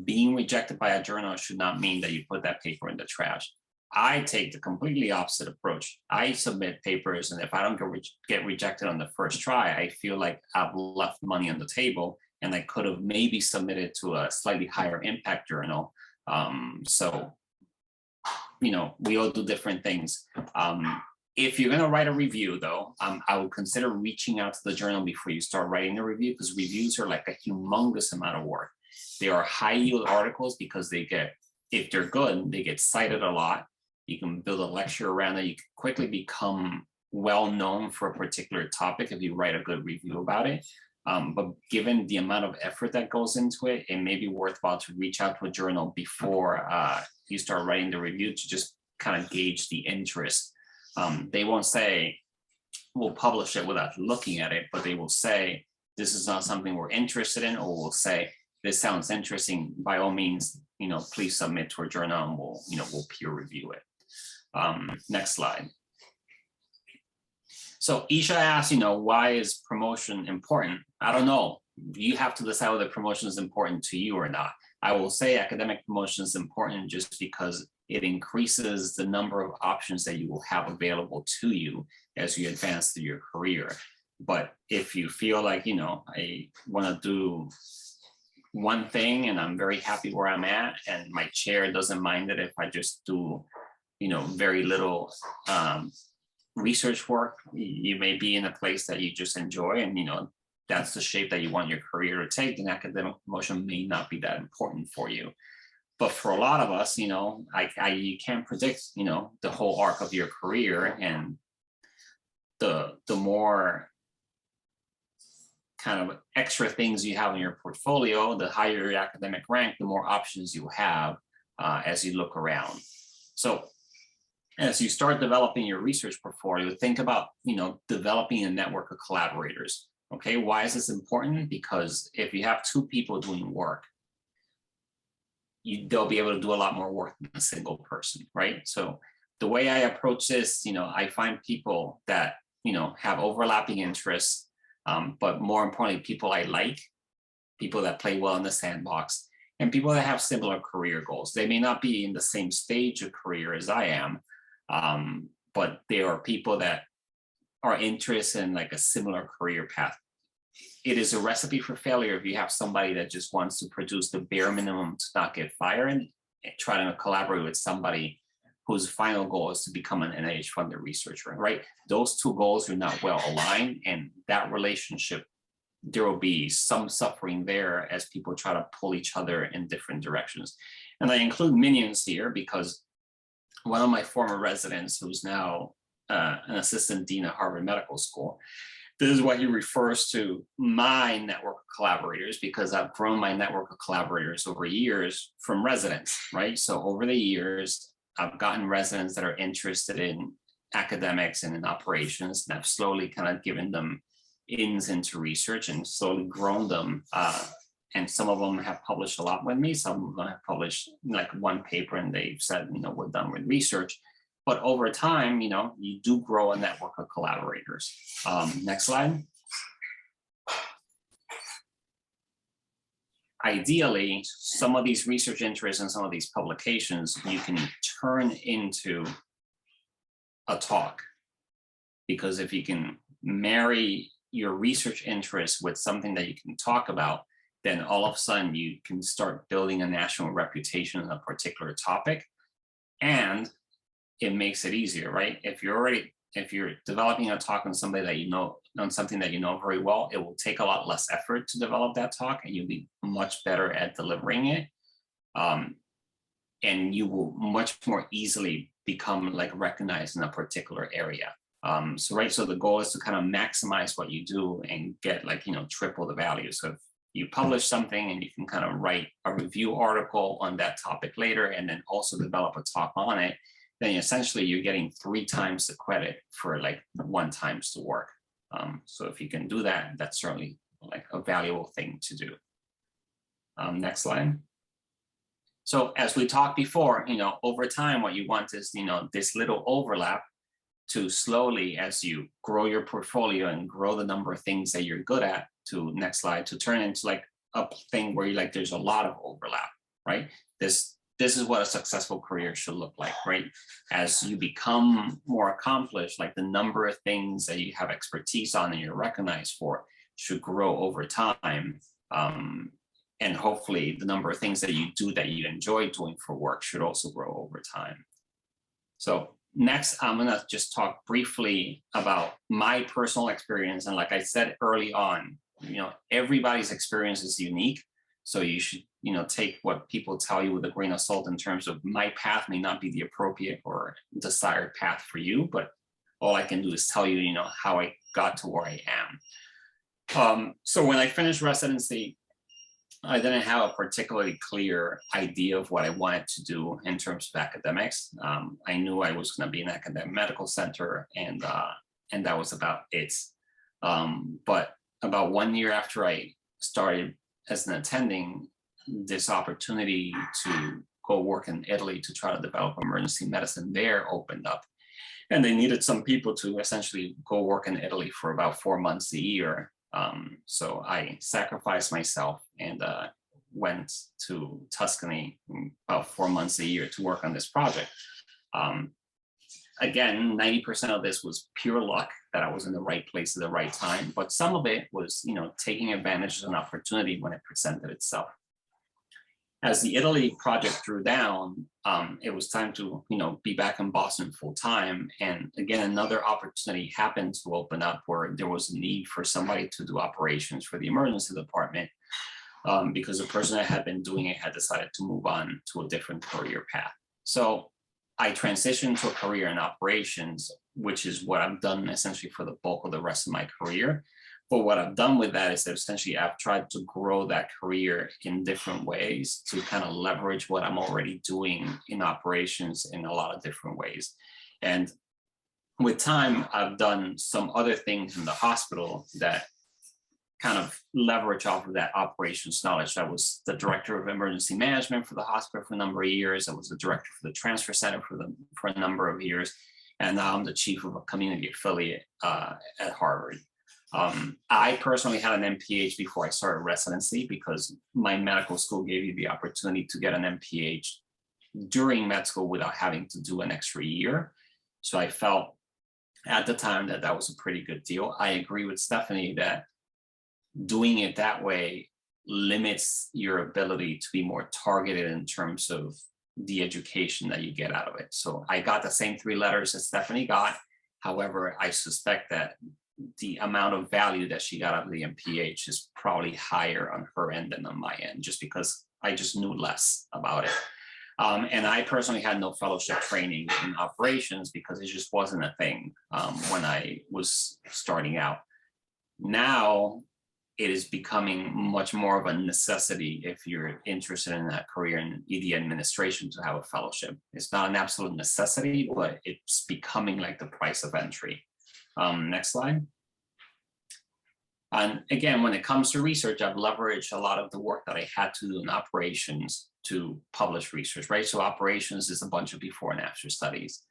Being rejected by a journal should not mean that you put that paper in the trash. I take the completely opposite approach. I submit papers, and if I don't get rejected on the first try, I feel like I've left money on the table, and I could have maybe submitted to a slightly higher impact journal. So, we all do different things. If you're going to write a review, though, I would consider reaching out to the journal before you start writing the review, because reviews are a humongous amount of work. They are high yield articles because if they're good, they get cited a lot. You can build a lecture around it. You can quickly become well known for a particular topic if you write a good review about it. But given the amount of effort that goes into it, it may be worthwhile to reach out to a journal before you start writing the review, to just kind of gauge the interest. They won't say, we'll publish it without looking at it, but they will say, this is not something we're interested in, or we'll say, this sounds interesting, by all means, please submit to a journal and we'll peer review it. Next slide. So Isha asked, why is promotion important? I don't know. You have to decide whether promotion is important to you or not. I will say academic promotion is important just because it increases the number of options that you will have available to you as you advance through your career. But if you feel like, I want to do one thing and I'm very happy where I'm at, and my chair doesn't mind it if I just do, very little research work, you may be in a place that you just enjoy, and that's the shape that you want your career to take, and academic promotion may not be that important for you. But for a lot of us, you can't predict, the whole arc of your career, and the more kind of extra things you have in your portfolio, the higher your academic rank, the more options you have as you look around. So as you start developing your research portfolio, think about, developing a network of collaborators. Okay, why is this important? Because if you have two people doing work, they'll be able to do a lot more work than a single person, right? So the way I approach this, I find people that, have overlapping interests, but more importantly, people I like, people that play well in the sandbox, and people that have similar career goals. They may not be in the same stage of career as I am, but there are people that are interested in like a similar career path. It is a recipe for failure if you have somebody that just wants to produce the bare minimum to not get fired and try to collaborate with somebody whose final goal is to become an NIH-funded researcher, right? Those two goals are not well aligned, and that relationship, there will be some suffering there as people try to pull each other in different directions. And I include minions here because one of my former residents, who's now an assistant dean at Harvard Medical School, this is what he refers to my network of collaborators, because I've grown my network of collaborators over years from residents, right? So over the years, I've gotten residents that are interested in academics and in operations, and I've slowly kind of given them ins into research and slowly grown them. And some of them have published a lot with me. Some of them have published like one paper and they've said, we're done with research. But over time, you do grow a network of collaborators. Next slide. Ideally, some of these research interests and some of these publications you can turn into a talk. Because if you can marry your research interests with something that you can talk about, then all of a sudden you can start building a national reputation on a particular topic. And it makes it easier, right? If you're developing a talk on somebody that on something that very well, it will take a lot less effort to develop that talk, and you'll be much better at delivering it. And you will much more easily become like recognized in a particular area. So the goal is to kind of maximize what you do and get like, triple the value. So if you publish something and you can kind of write a review article on that topic later, and then also develop a talk on it, then essentially you're getting 3 times the credit for like 1 times the work. So if you can do that, that's certainly like a valuable thing to do. Next slide. So as we talked before, over time, what you want is, this little overlap to slowly, as you grow your portfolio and grow the number of things that you're good at, to next slide, to turn into like a thing where there's a lot of overlap, right? This is what a successful career should look like, right? As you become more accomplished, like the number of things that you have expertise on and you're recognized for should grow over time. And hopefully the number of things that you do that you enjoy doing for work should also grow over time. So next, I'm gonna just talk briefly about my personal experience. And like I said early on, everybody's experience is unique. So you should, take what people tell you with a grain of salt in terms of my path may not be the appropriate or desired path for you, but all I can do is tell you, how I got to where I am. So when I finished residency, I didn't have a particularly clear idea of what I wanted to do in terms of academics. I knew I was going to be an academic medical center, and that was about it. But about 1 year after I started as an attending, this opportunity to go work in Italy to try to develop emergency medicine there opened up. And they needed some people to essentially go work in Italy for about 4 months a year. So I sacrificed myself and went to Tuscany about 4 months a year to work on this project. Again, 90% of this was pure luck that I was in the right place at the right time, but some of it was, taking advantage of an opportunity when it presented itself. As the Italy project drew down, it was time to, be back in Boston full time. And again, another opportunity happened to open up where there was a need for somebody to do operations for the emergency department, because the person that had been doing it had decided to move on to a different career path. So I transitioned to a career in operations, which is what I've done essentially for the bulk of the rest of my career. But what I've done with that is that essentially I've tried to grow that career in different ways to kind of leverage what I'm already doing in operations in a lot of different ways. And with time, I've done some other things in the hospital that kind of leverage off of that operations knowledge. I was the director of emergency management for the hospital for a number of years. I was the director for the transfer center for a number of years. And now I'm the chief of a community affiliate at Harvard. I personally had an MPH before I started residency because my medical school gave you the opportunity to get an MPH during med school without having to do an extra year. So I felt at the time that that was a pretty good deal. I agree with Stephanie that doing it that way limits your ability to be more targeted in terms of the education that you get out of it. So I got the same 3 letters that Stephanie got. However, I suspect that the amount of value that she got out of the MPH is probably higher on her end than on my end, just because I just knew less about it. And I personally had no fellowship training in operations because it just wasn't a thing when I was starting out. Now, it is becoming much more of a necessity if you're interested in that career in ED administration to have a fellowship. It's not an absolute necessity, but it's becoming like the price of entry. Next slide. And again, when it comes to research, I've leveraged a lot of the work that I had to do in operations to publish research, right? So operations is a bunch of before and after studies.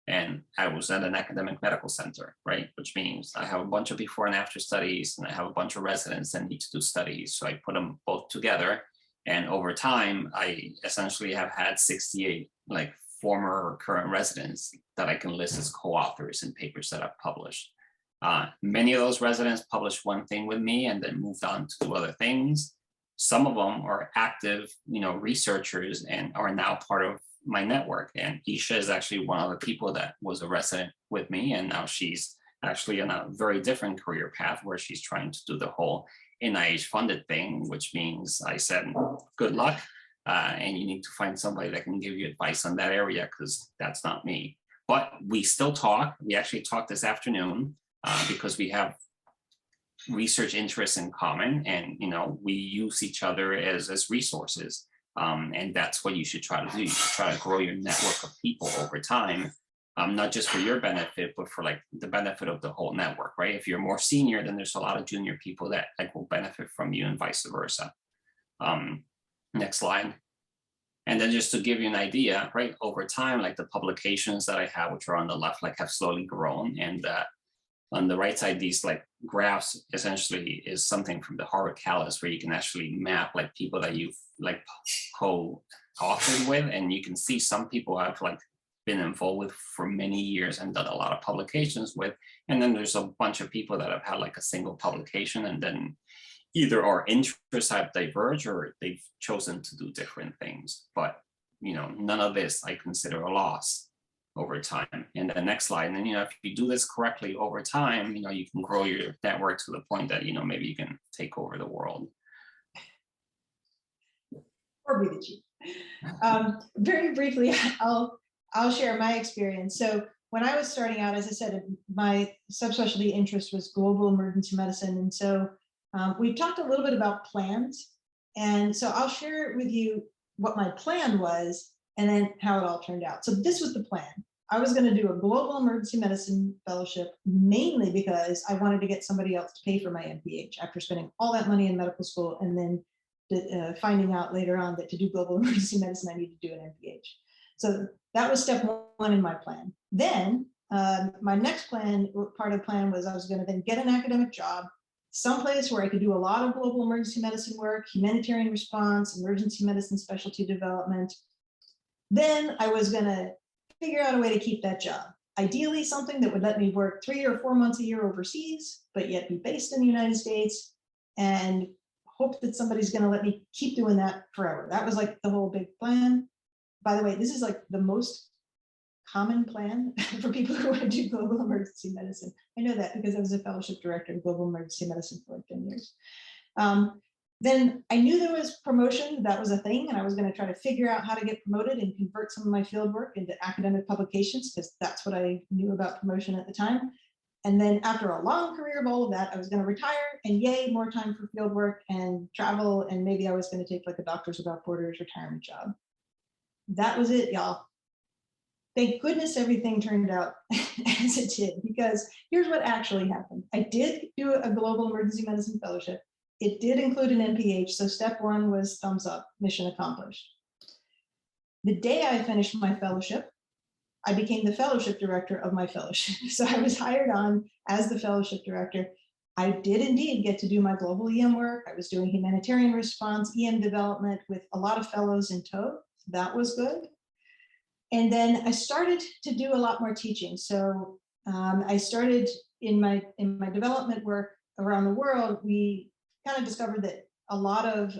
And I was at an academic medical center, right? Which means I have a bunch of before and after studies, and I have a bunch of residents that need to do studies. So I put them both together. And over time, I essentially have had 68 like former or current residents that I can list as co-authors in papers that I've published. Many of those residents published one thing with me and then moved on to do other things. Some of them are active, researchers and are now part of my network. And Isha is actually one of the people that was a resident with me. And now she's actually on a very different career path where she's trying to do the whole NIH funded thing, which means I said, good luck. And you need to find somebody that can give you advice on that area because that's not me. But we still talk. We actually talked this afternoon because we have research interests in common, and we use each other as resources. And that's what you should try to do. You should try to grow your network of people over time, not just for your benefit, but for like the benefit of the whole network, right? If you're more senior, then there's a lot of junior people that like will benefit from you and vice versa. Next slide. And then just to give you an idea, right, over time, like the publications that I have, which are on the left, like have slowly grown. And on the right side, these like graphs essentially is something from the Harvard Catalyst where you can actually map like people that you've like co-authored with. And you can see some people I've like been involved with for many years and done a lot of publications with. And then there's a bunch of people that have had like a single publication and then either our interests have diverged or they've chosen to do different things. But, none of this I consider a loss over time. And the next slide, and then, if you do this correctly over time, you can grow your network to the point that, maybe you can take over the world. Or be the chief. Very briefly, I'll share my experience. So when I was starting out, as I said, my subspecialty interest was global emergency medicine. And so we talked a little bit about plans. And so I'll share with you what my plan was and then how it all turned out. So this was the plan. I was going to do a global emergency medicine fellowship mainly because I wanted to get somebody else to pay for my MPH after spending all that money in medical school and then finding out later on that to do global emergency medicine, I needed to do an MPH. So that was step 1 in my plan. Then my next plan, part of the plan was I was going to then get an academic job someplace where I could do a lot of global emergency medicine work, humanitarian response, emergency medicine specialty development. Then I was going to figure out a way to keep that job. Ideally, something that would let me work 3 or 4 months a year overseas, but yet be based in the United States, and hope that somebody's going to let me keep doing that forever. That was like the whole big plan. By the way, this is like the most common plan for people who want to do global emergency medicine. I know that because I was a fellowship director in global emergency medicine for like 10 years. Then I knew there was promotion, that was a thing, and I was going to try to figure out how to get promoted and convert some of my field work into academic publications, because that's what I knew about promotion at the time. And then after a long career of all of that, I was going to retire, and yay, more time for field work and travel, and maybe I was going to take like a Doctors Without Borders retirement job. That was it, y'all. Thank goodness everything turned out as it did, because here's what actually happened. I did do a global emergency medicine fellowship. It did include an MPH, so step one was thumbs up, mission accomplished. The day I finished my fellowship, I became the fellowship director of my fellowship. So I was hired on as the fellowship director. I did indeed get to do my global EM work. I was doing humanitarian response, EM development with a lot of fellows in tow. That was good. And then I started to do a lot more teaching. So I started in my development work around the world. We kind of discovered that a lot of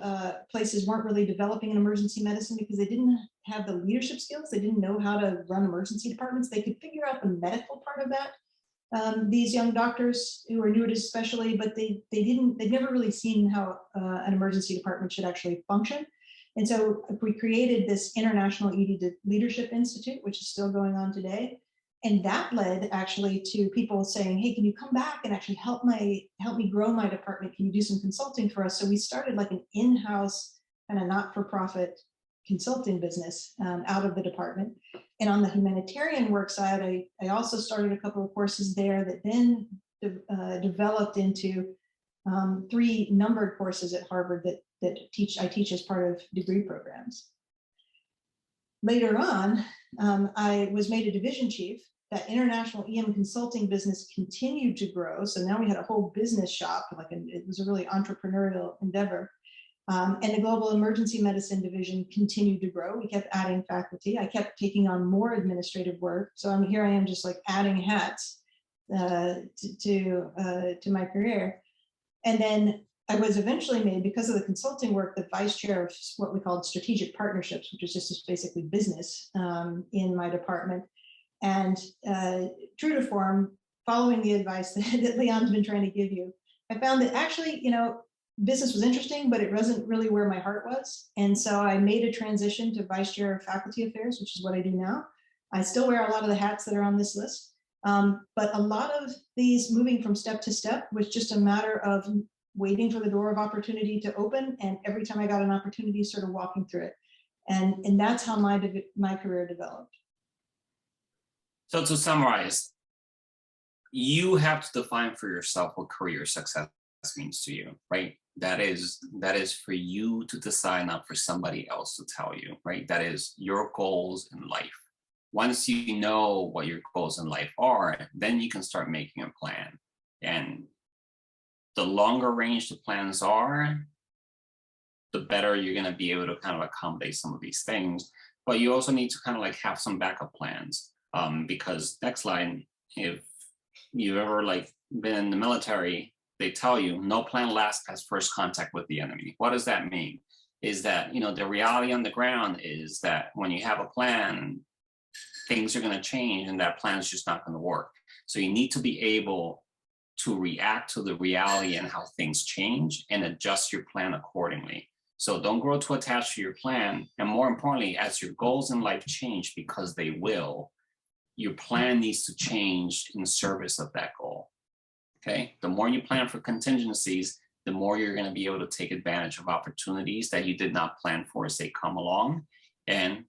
places weren't really developing in emergency medicine because they didn't have the leadership skills. They didn't know how to run emergency departments. They could figure out the medical part of that. These young doctors who are new to especially, but they'd never really seen how an emergency department should actually function. And so we created this International ED Leadership Institute, which is still going on today. And that led actually to people saying, hey, can you come back and actually help me grow my department? Can you do some consulting for us? So we started like an in-house kind of not-for-profit consulting business out of the department. And on the humanitarian work side, I also started a couple of courses there that then developed into 3 numbered courses at Harvard that I teach as part of degree programs. Later on, I was made a division chief. That international EM consulting business continued to grow. So now we had a whole business shop, it was a really entrepreneurial endeavor. And the global emergency medicine division continued to grow. We kept adding faculty. I kept taking on more administrative work. So I am just like adding hats to my career. And then I was eventually made, because of the consulting work, the vice chair of what we called strategic partnerships, which is just basically business in my department. And true to form, following the advice that Leon's been trying to give you, I found that actually, business was interesting, but it wasn't really where my heart was. And so I made a transition to vice chair of faculty affairs, which is what I do now. I still wear a lot of the hats that are on this list. But a lot of these moving from step to step was just a matter of waiting for the door of opportunity to open. And every time I got an opportunity, sort of walking through it. And that's how my career developed. So to summarize, you have to define for yourself what career success means to you, right? That is for you to decide, not for somebody else to tell you, right? That is your goals in life. Once you know what your goals in life are, then you can start making a plan. And the longer range the plans are, the better you're going to be able to kind of accommodate some of these things. But you also need to kind of like have some backup plans. Because next slide, if you've ever been in the military, they tell you no plan lasts past first contact with the enemy. What does that mean? Is that, the reality on the ground is that when you have a plan, things are going to change and that plan is just not going to work. So you need to be able to react to the reality and how things change and adjust your plan accordingly. So don't grow too attached to your plan. And more importantly, as your goals in life change, because they will, your plan needs to change in service of that goal. Okay. The more you plan for contingencies, the more you're going to be able to take advantage of opportunities that you did not plan for as they come along. And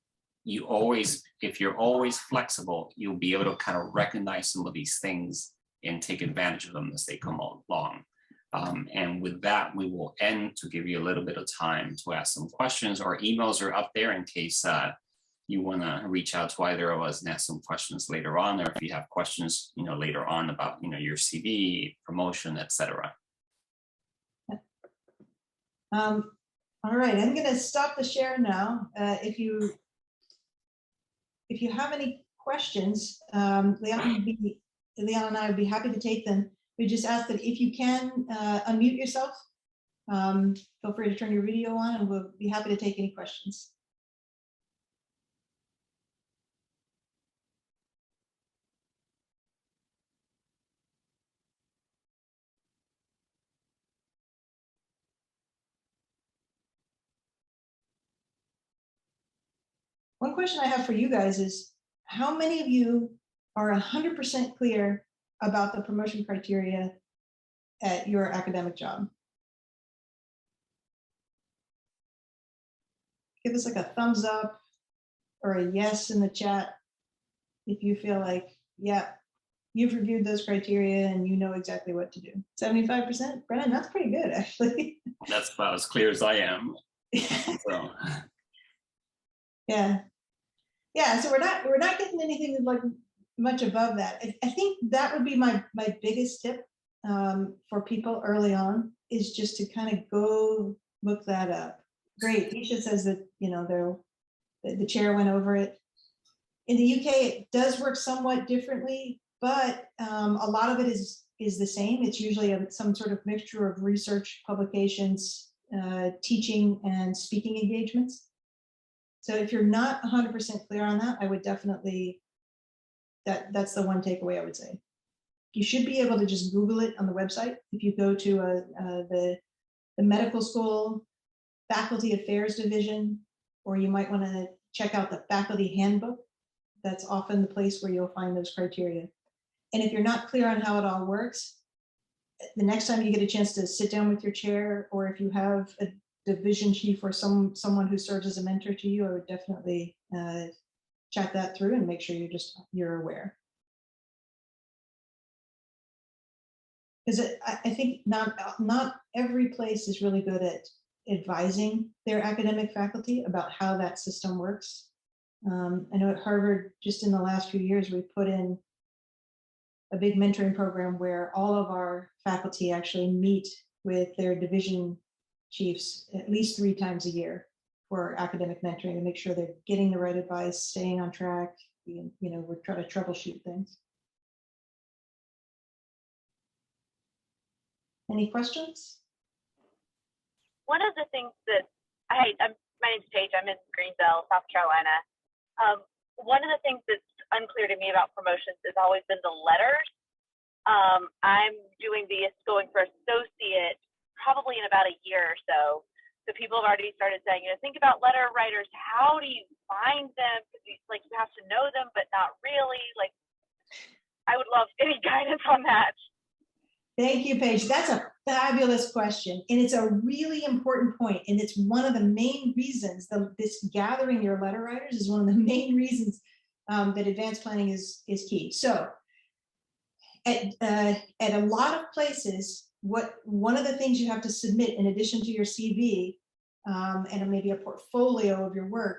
if you're always flexible, you'll be able to kind of recognize some of these things and take advantage of them as they come along. And with that, we will end to give you a little bit of time to ask some questions. Our emails are up there in case you want to reach out to either of us and ask some questions later on, or if you have questions, later on about, your CV, promotion, etc. All right, I'm going to stop the share now. If you have any questions, Leon and I would be happy to take them. We just ask that if you can unmute yourself, feel free to turn your video on, and we'll be happy to take any questions. One question I have for you guys is, how many of you are 100% clear about the promotion criteria at your academic job? Give us like a thumbs up or a yes in the chat if you feel like, yeah, you've reviewed those criteria and you know exactly what to do. 75%, Brennan, that's pretty good, actually. That's about as clear as I am. So. Yeah. Yeah, so we're not getting anything like much above that. I think that would be my biggest tip for people early on, is just to kind of go look that up. Great, Isha says that, you know, the chair went over it. In the UK, it does work somewhat differently, but a lot of it is the same. It's usually some sort of mixture of research, publications, teaching, and speaking engagements. So if you're not 100% clear on that, I would definitely, that's the one takeaway I would say. You should be able to just Google it on the website. If you go to the medical school faculty affairs division, or you might want to check out the faculty handbook. That's often the place where you'll find those criteria. And if you're not clear on how it all works, the next time you get a chance to sit down with your chair, or if you have a division chief or someone who serves as a mentor to you, I would definitely chat that through and make sure you're aware. Because I think not every place is really good at advising their academic faculty about how that system works. I know at Harvard, just in the last few years, we put in a big mentoring program where all of our faculty actually meet with their division chiefs at least 3 times a year for academic mentoring to make sure they're getting the right advice, staying on track. You know, we're trying to troubleshoot things. Any questions? One of the things that my name's Paige. I'm in Greenville, South Carolina. One of the things that's unclear to me about promotions has always been the letters. I'm going for associate probably in about a year or so. So people have already started saying, you know, think about letter writers. How do you find them? Because you have to know them, but not really. Like, I would love any guidance on that. Thank you, Paige. That's a fabulous question. And it's a really important point. And it's one of the main reasons this gathering your letter writers is one of the main reasons that advanced planning is key. So at a lot of places, one of the things you have to submit in addition to your CV and maybe a portfolio of your work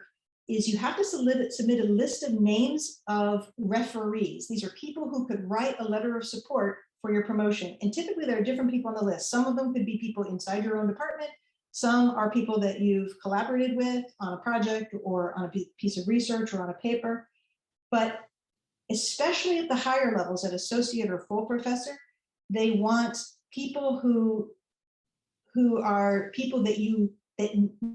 is you have to submit a list of names of referees. These are people who could write a letter of support for your promotion. And typically there are different people on the list. Some of them could be people inside your own department. Some are people that you've collaborated with on a project or on a piece of research or on a paper. But especially at the higher levels, at associate or full professor, they want people who are people that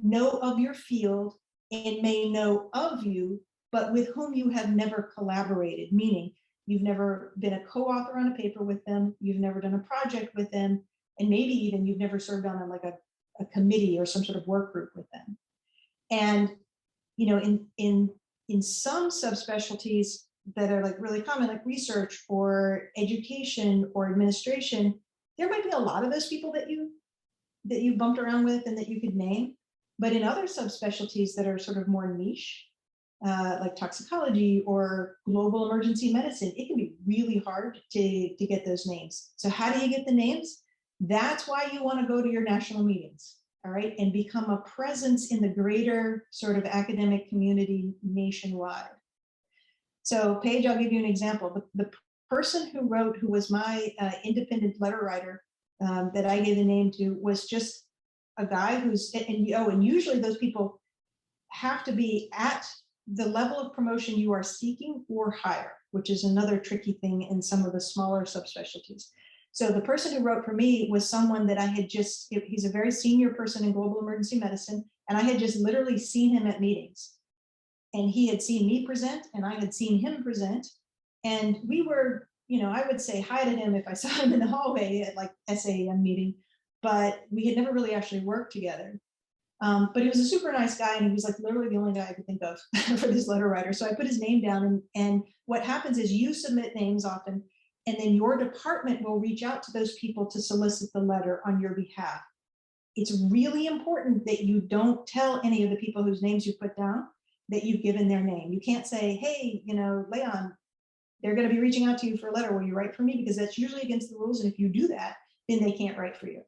know of your field and may know of you, but with whom you have never collaborated, meaning you've never been a co-author on a paper with them, you've never done a project with them, and maybe even you've never served on like a committee or some sort of work group with them. And you know, in some subspecialties that are like really common, like research or education or administration, there might be a lot of those people that you bumped around with and that you could name. But in other subspecialties that are sort of more niche, like toxicology or global emergency medicine, it can be really hard to get those names. So how do you get the names? That's why you want to go to your national meetings, all right, and become a presence in the greater sort of academic community nationwide. So Paige, I'll give you an example. The person who was my independent letter writer that I gave the name to was just a guy who's, and usually those people have to be at the level of promotion you are seeking or higher, which is another tricky thing in some of the smaller subspecialties. So the person who wrote for me was someone that I had just, he's a very senior person in global emergency medicine, and I had just literally seen him at meetings. And he had seen me present, and I had seen him present. And we were, I would say hi to him if I saw him in the hallway at like SAM meeting, but we had never really actually worked together. But he was a super nice guy, and he was like literally the only guy I could think of for this letter writer. So I put his name down, and what happens is you submit names often, and then your department will reach out to those people to solicit the letter on your behalf. It's really important that you don't tell any of the people whose names you put down that you've given their name. You can't say, hey, Leon, they're going to be reaching out to you for a letter. Will you write for me? Because that's usually against the rules. And if you do that, then they can't write for you.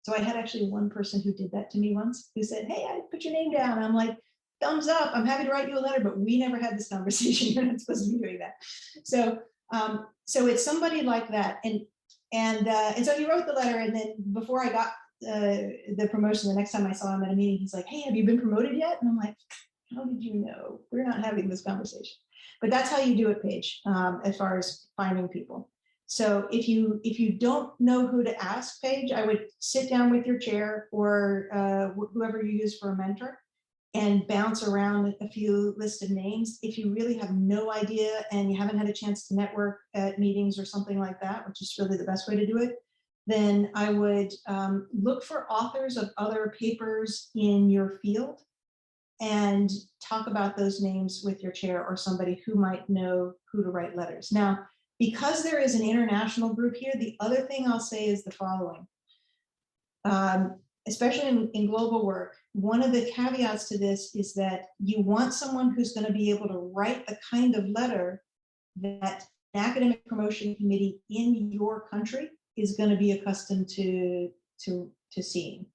So I had actually one person who did that to me once, who said, hey, I put your name down. I'm like, thumbs up. I'm happy to write you a letter, but we never had this conversation. You're not supposed to be doing that. So it's somebody like that. And so he wrote the letter. And then before I got the promotion, the next time I saw him at a meeting, he's like, hey, have you been promoted yet? And I'm like, how did you know? We're not having this conversation. But that's how you do it, Paige, as far as finding people. So if you don't know who to ask, Paige, I would sit down with your chair or whoever you use for a mentor and bounce around a few listed names. If you really have no idea and you haven't had a chance to network at meetings or something like that, which is really the best way to do it, then I would look for authors of other papers in your field and talk about those names with your chair or somebody who might know who to write letters. Now, because there is an international group here, the other thing I'll say is the following. Especially in global work, one of the caveats to this is that you want someone who's going to be able to write the kind of letter that an academic promotion committee in your country is going to be accustomed to seeing.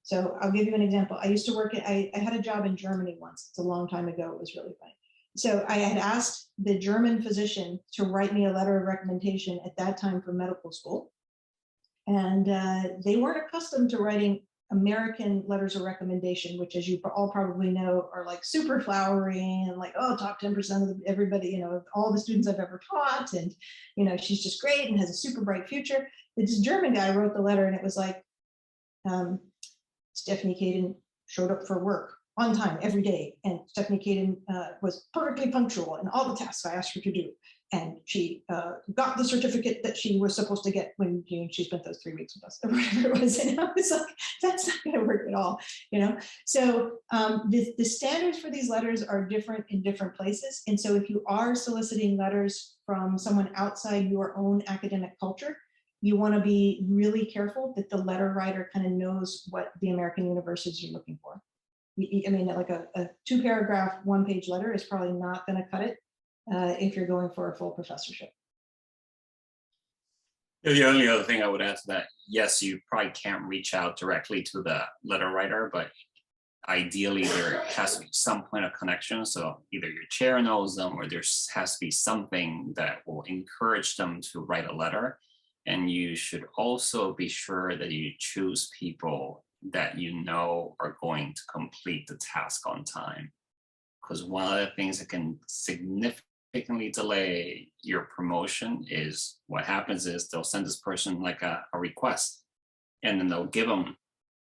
So I'll give you an example. I used to work I had a job in Germany once. It's a long time ago. It was really funny. So I had asked the German physician to write me a letter of recommendation at that time for medical school. And they weren't accustomed to writing American letters of recommendation, which, as you all probably know, are like super flowery and like, oh, top 10% of everybody, all the students I've ever taught. And, she's just great and has a super bright future. This German guy wrote the letter, and it was like, Stephanie Kayden showed up for work on time every day, and Stephanie Kayden was perfectly punctual in all the tasks I asked her to do, and she got the certificate that she was supposed to get when she spent those 3 weeks with us, or whatever it was. And I was like, that's not going to work at all, So the standards for these letters are different in different places, and so if you are soliciting letters from someone outside your own academic culture, you want to be really careful that the letter writer kind of knows what the American universities are looking for. I mean, like a 2-paragraph, 1-page letter is probably not going to cut it if you're going for a full professorship. The only other thing I would add to that, yes, you probably can't reach out directly to the letter writer, but ideally there has to be some point of connection. So either your chair knows them, or there has to be something that will encourage them to write a letter. And you should also be sure that you choose people that are going to complete the task on time. Because one of the things that can significantly delay your promotion is what happens is they'll send this person like a request, and then they'll give them,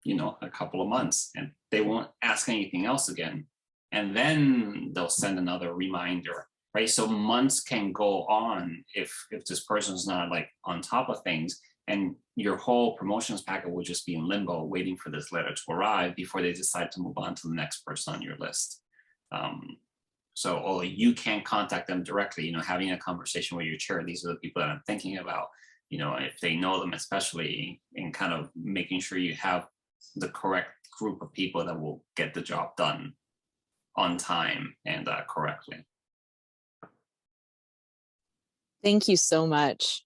a couple of months, and they won't ask anything else again. And then they'll send another reminder. Right, so months can go on if this person's not like on top of things, and your whole promotions packet will just be in limbo, waiting for this letter to arrive before they decide to move on to the next person on your list. So although you can contact them directly, having a conversation with your chair, these are the people that I'm thinking about, if they know them especially, and kind of making sure you have the correct group of people that will get the job done on time and correctly. Thank you so much.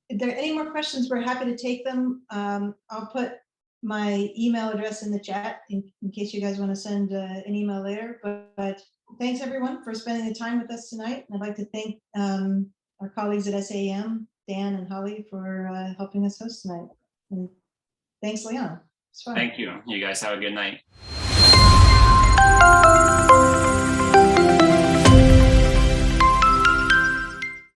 If there are any more questions, we're happy to take them. I'll put my email address in the chat in case you guys want to send an email later. But thanks everyone for spending the time with us tonight. And I'd like to thank our colleagues at SAM, Dan and Holly, for helping us host tonight. And thanks, Leon. It's fun. Thank you. You guys have a good night.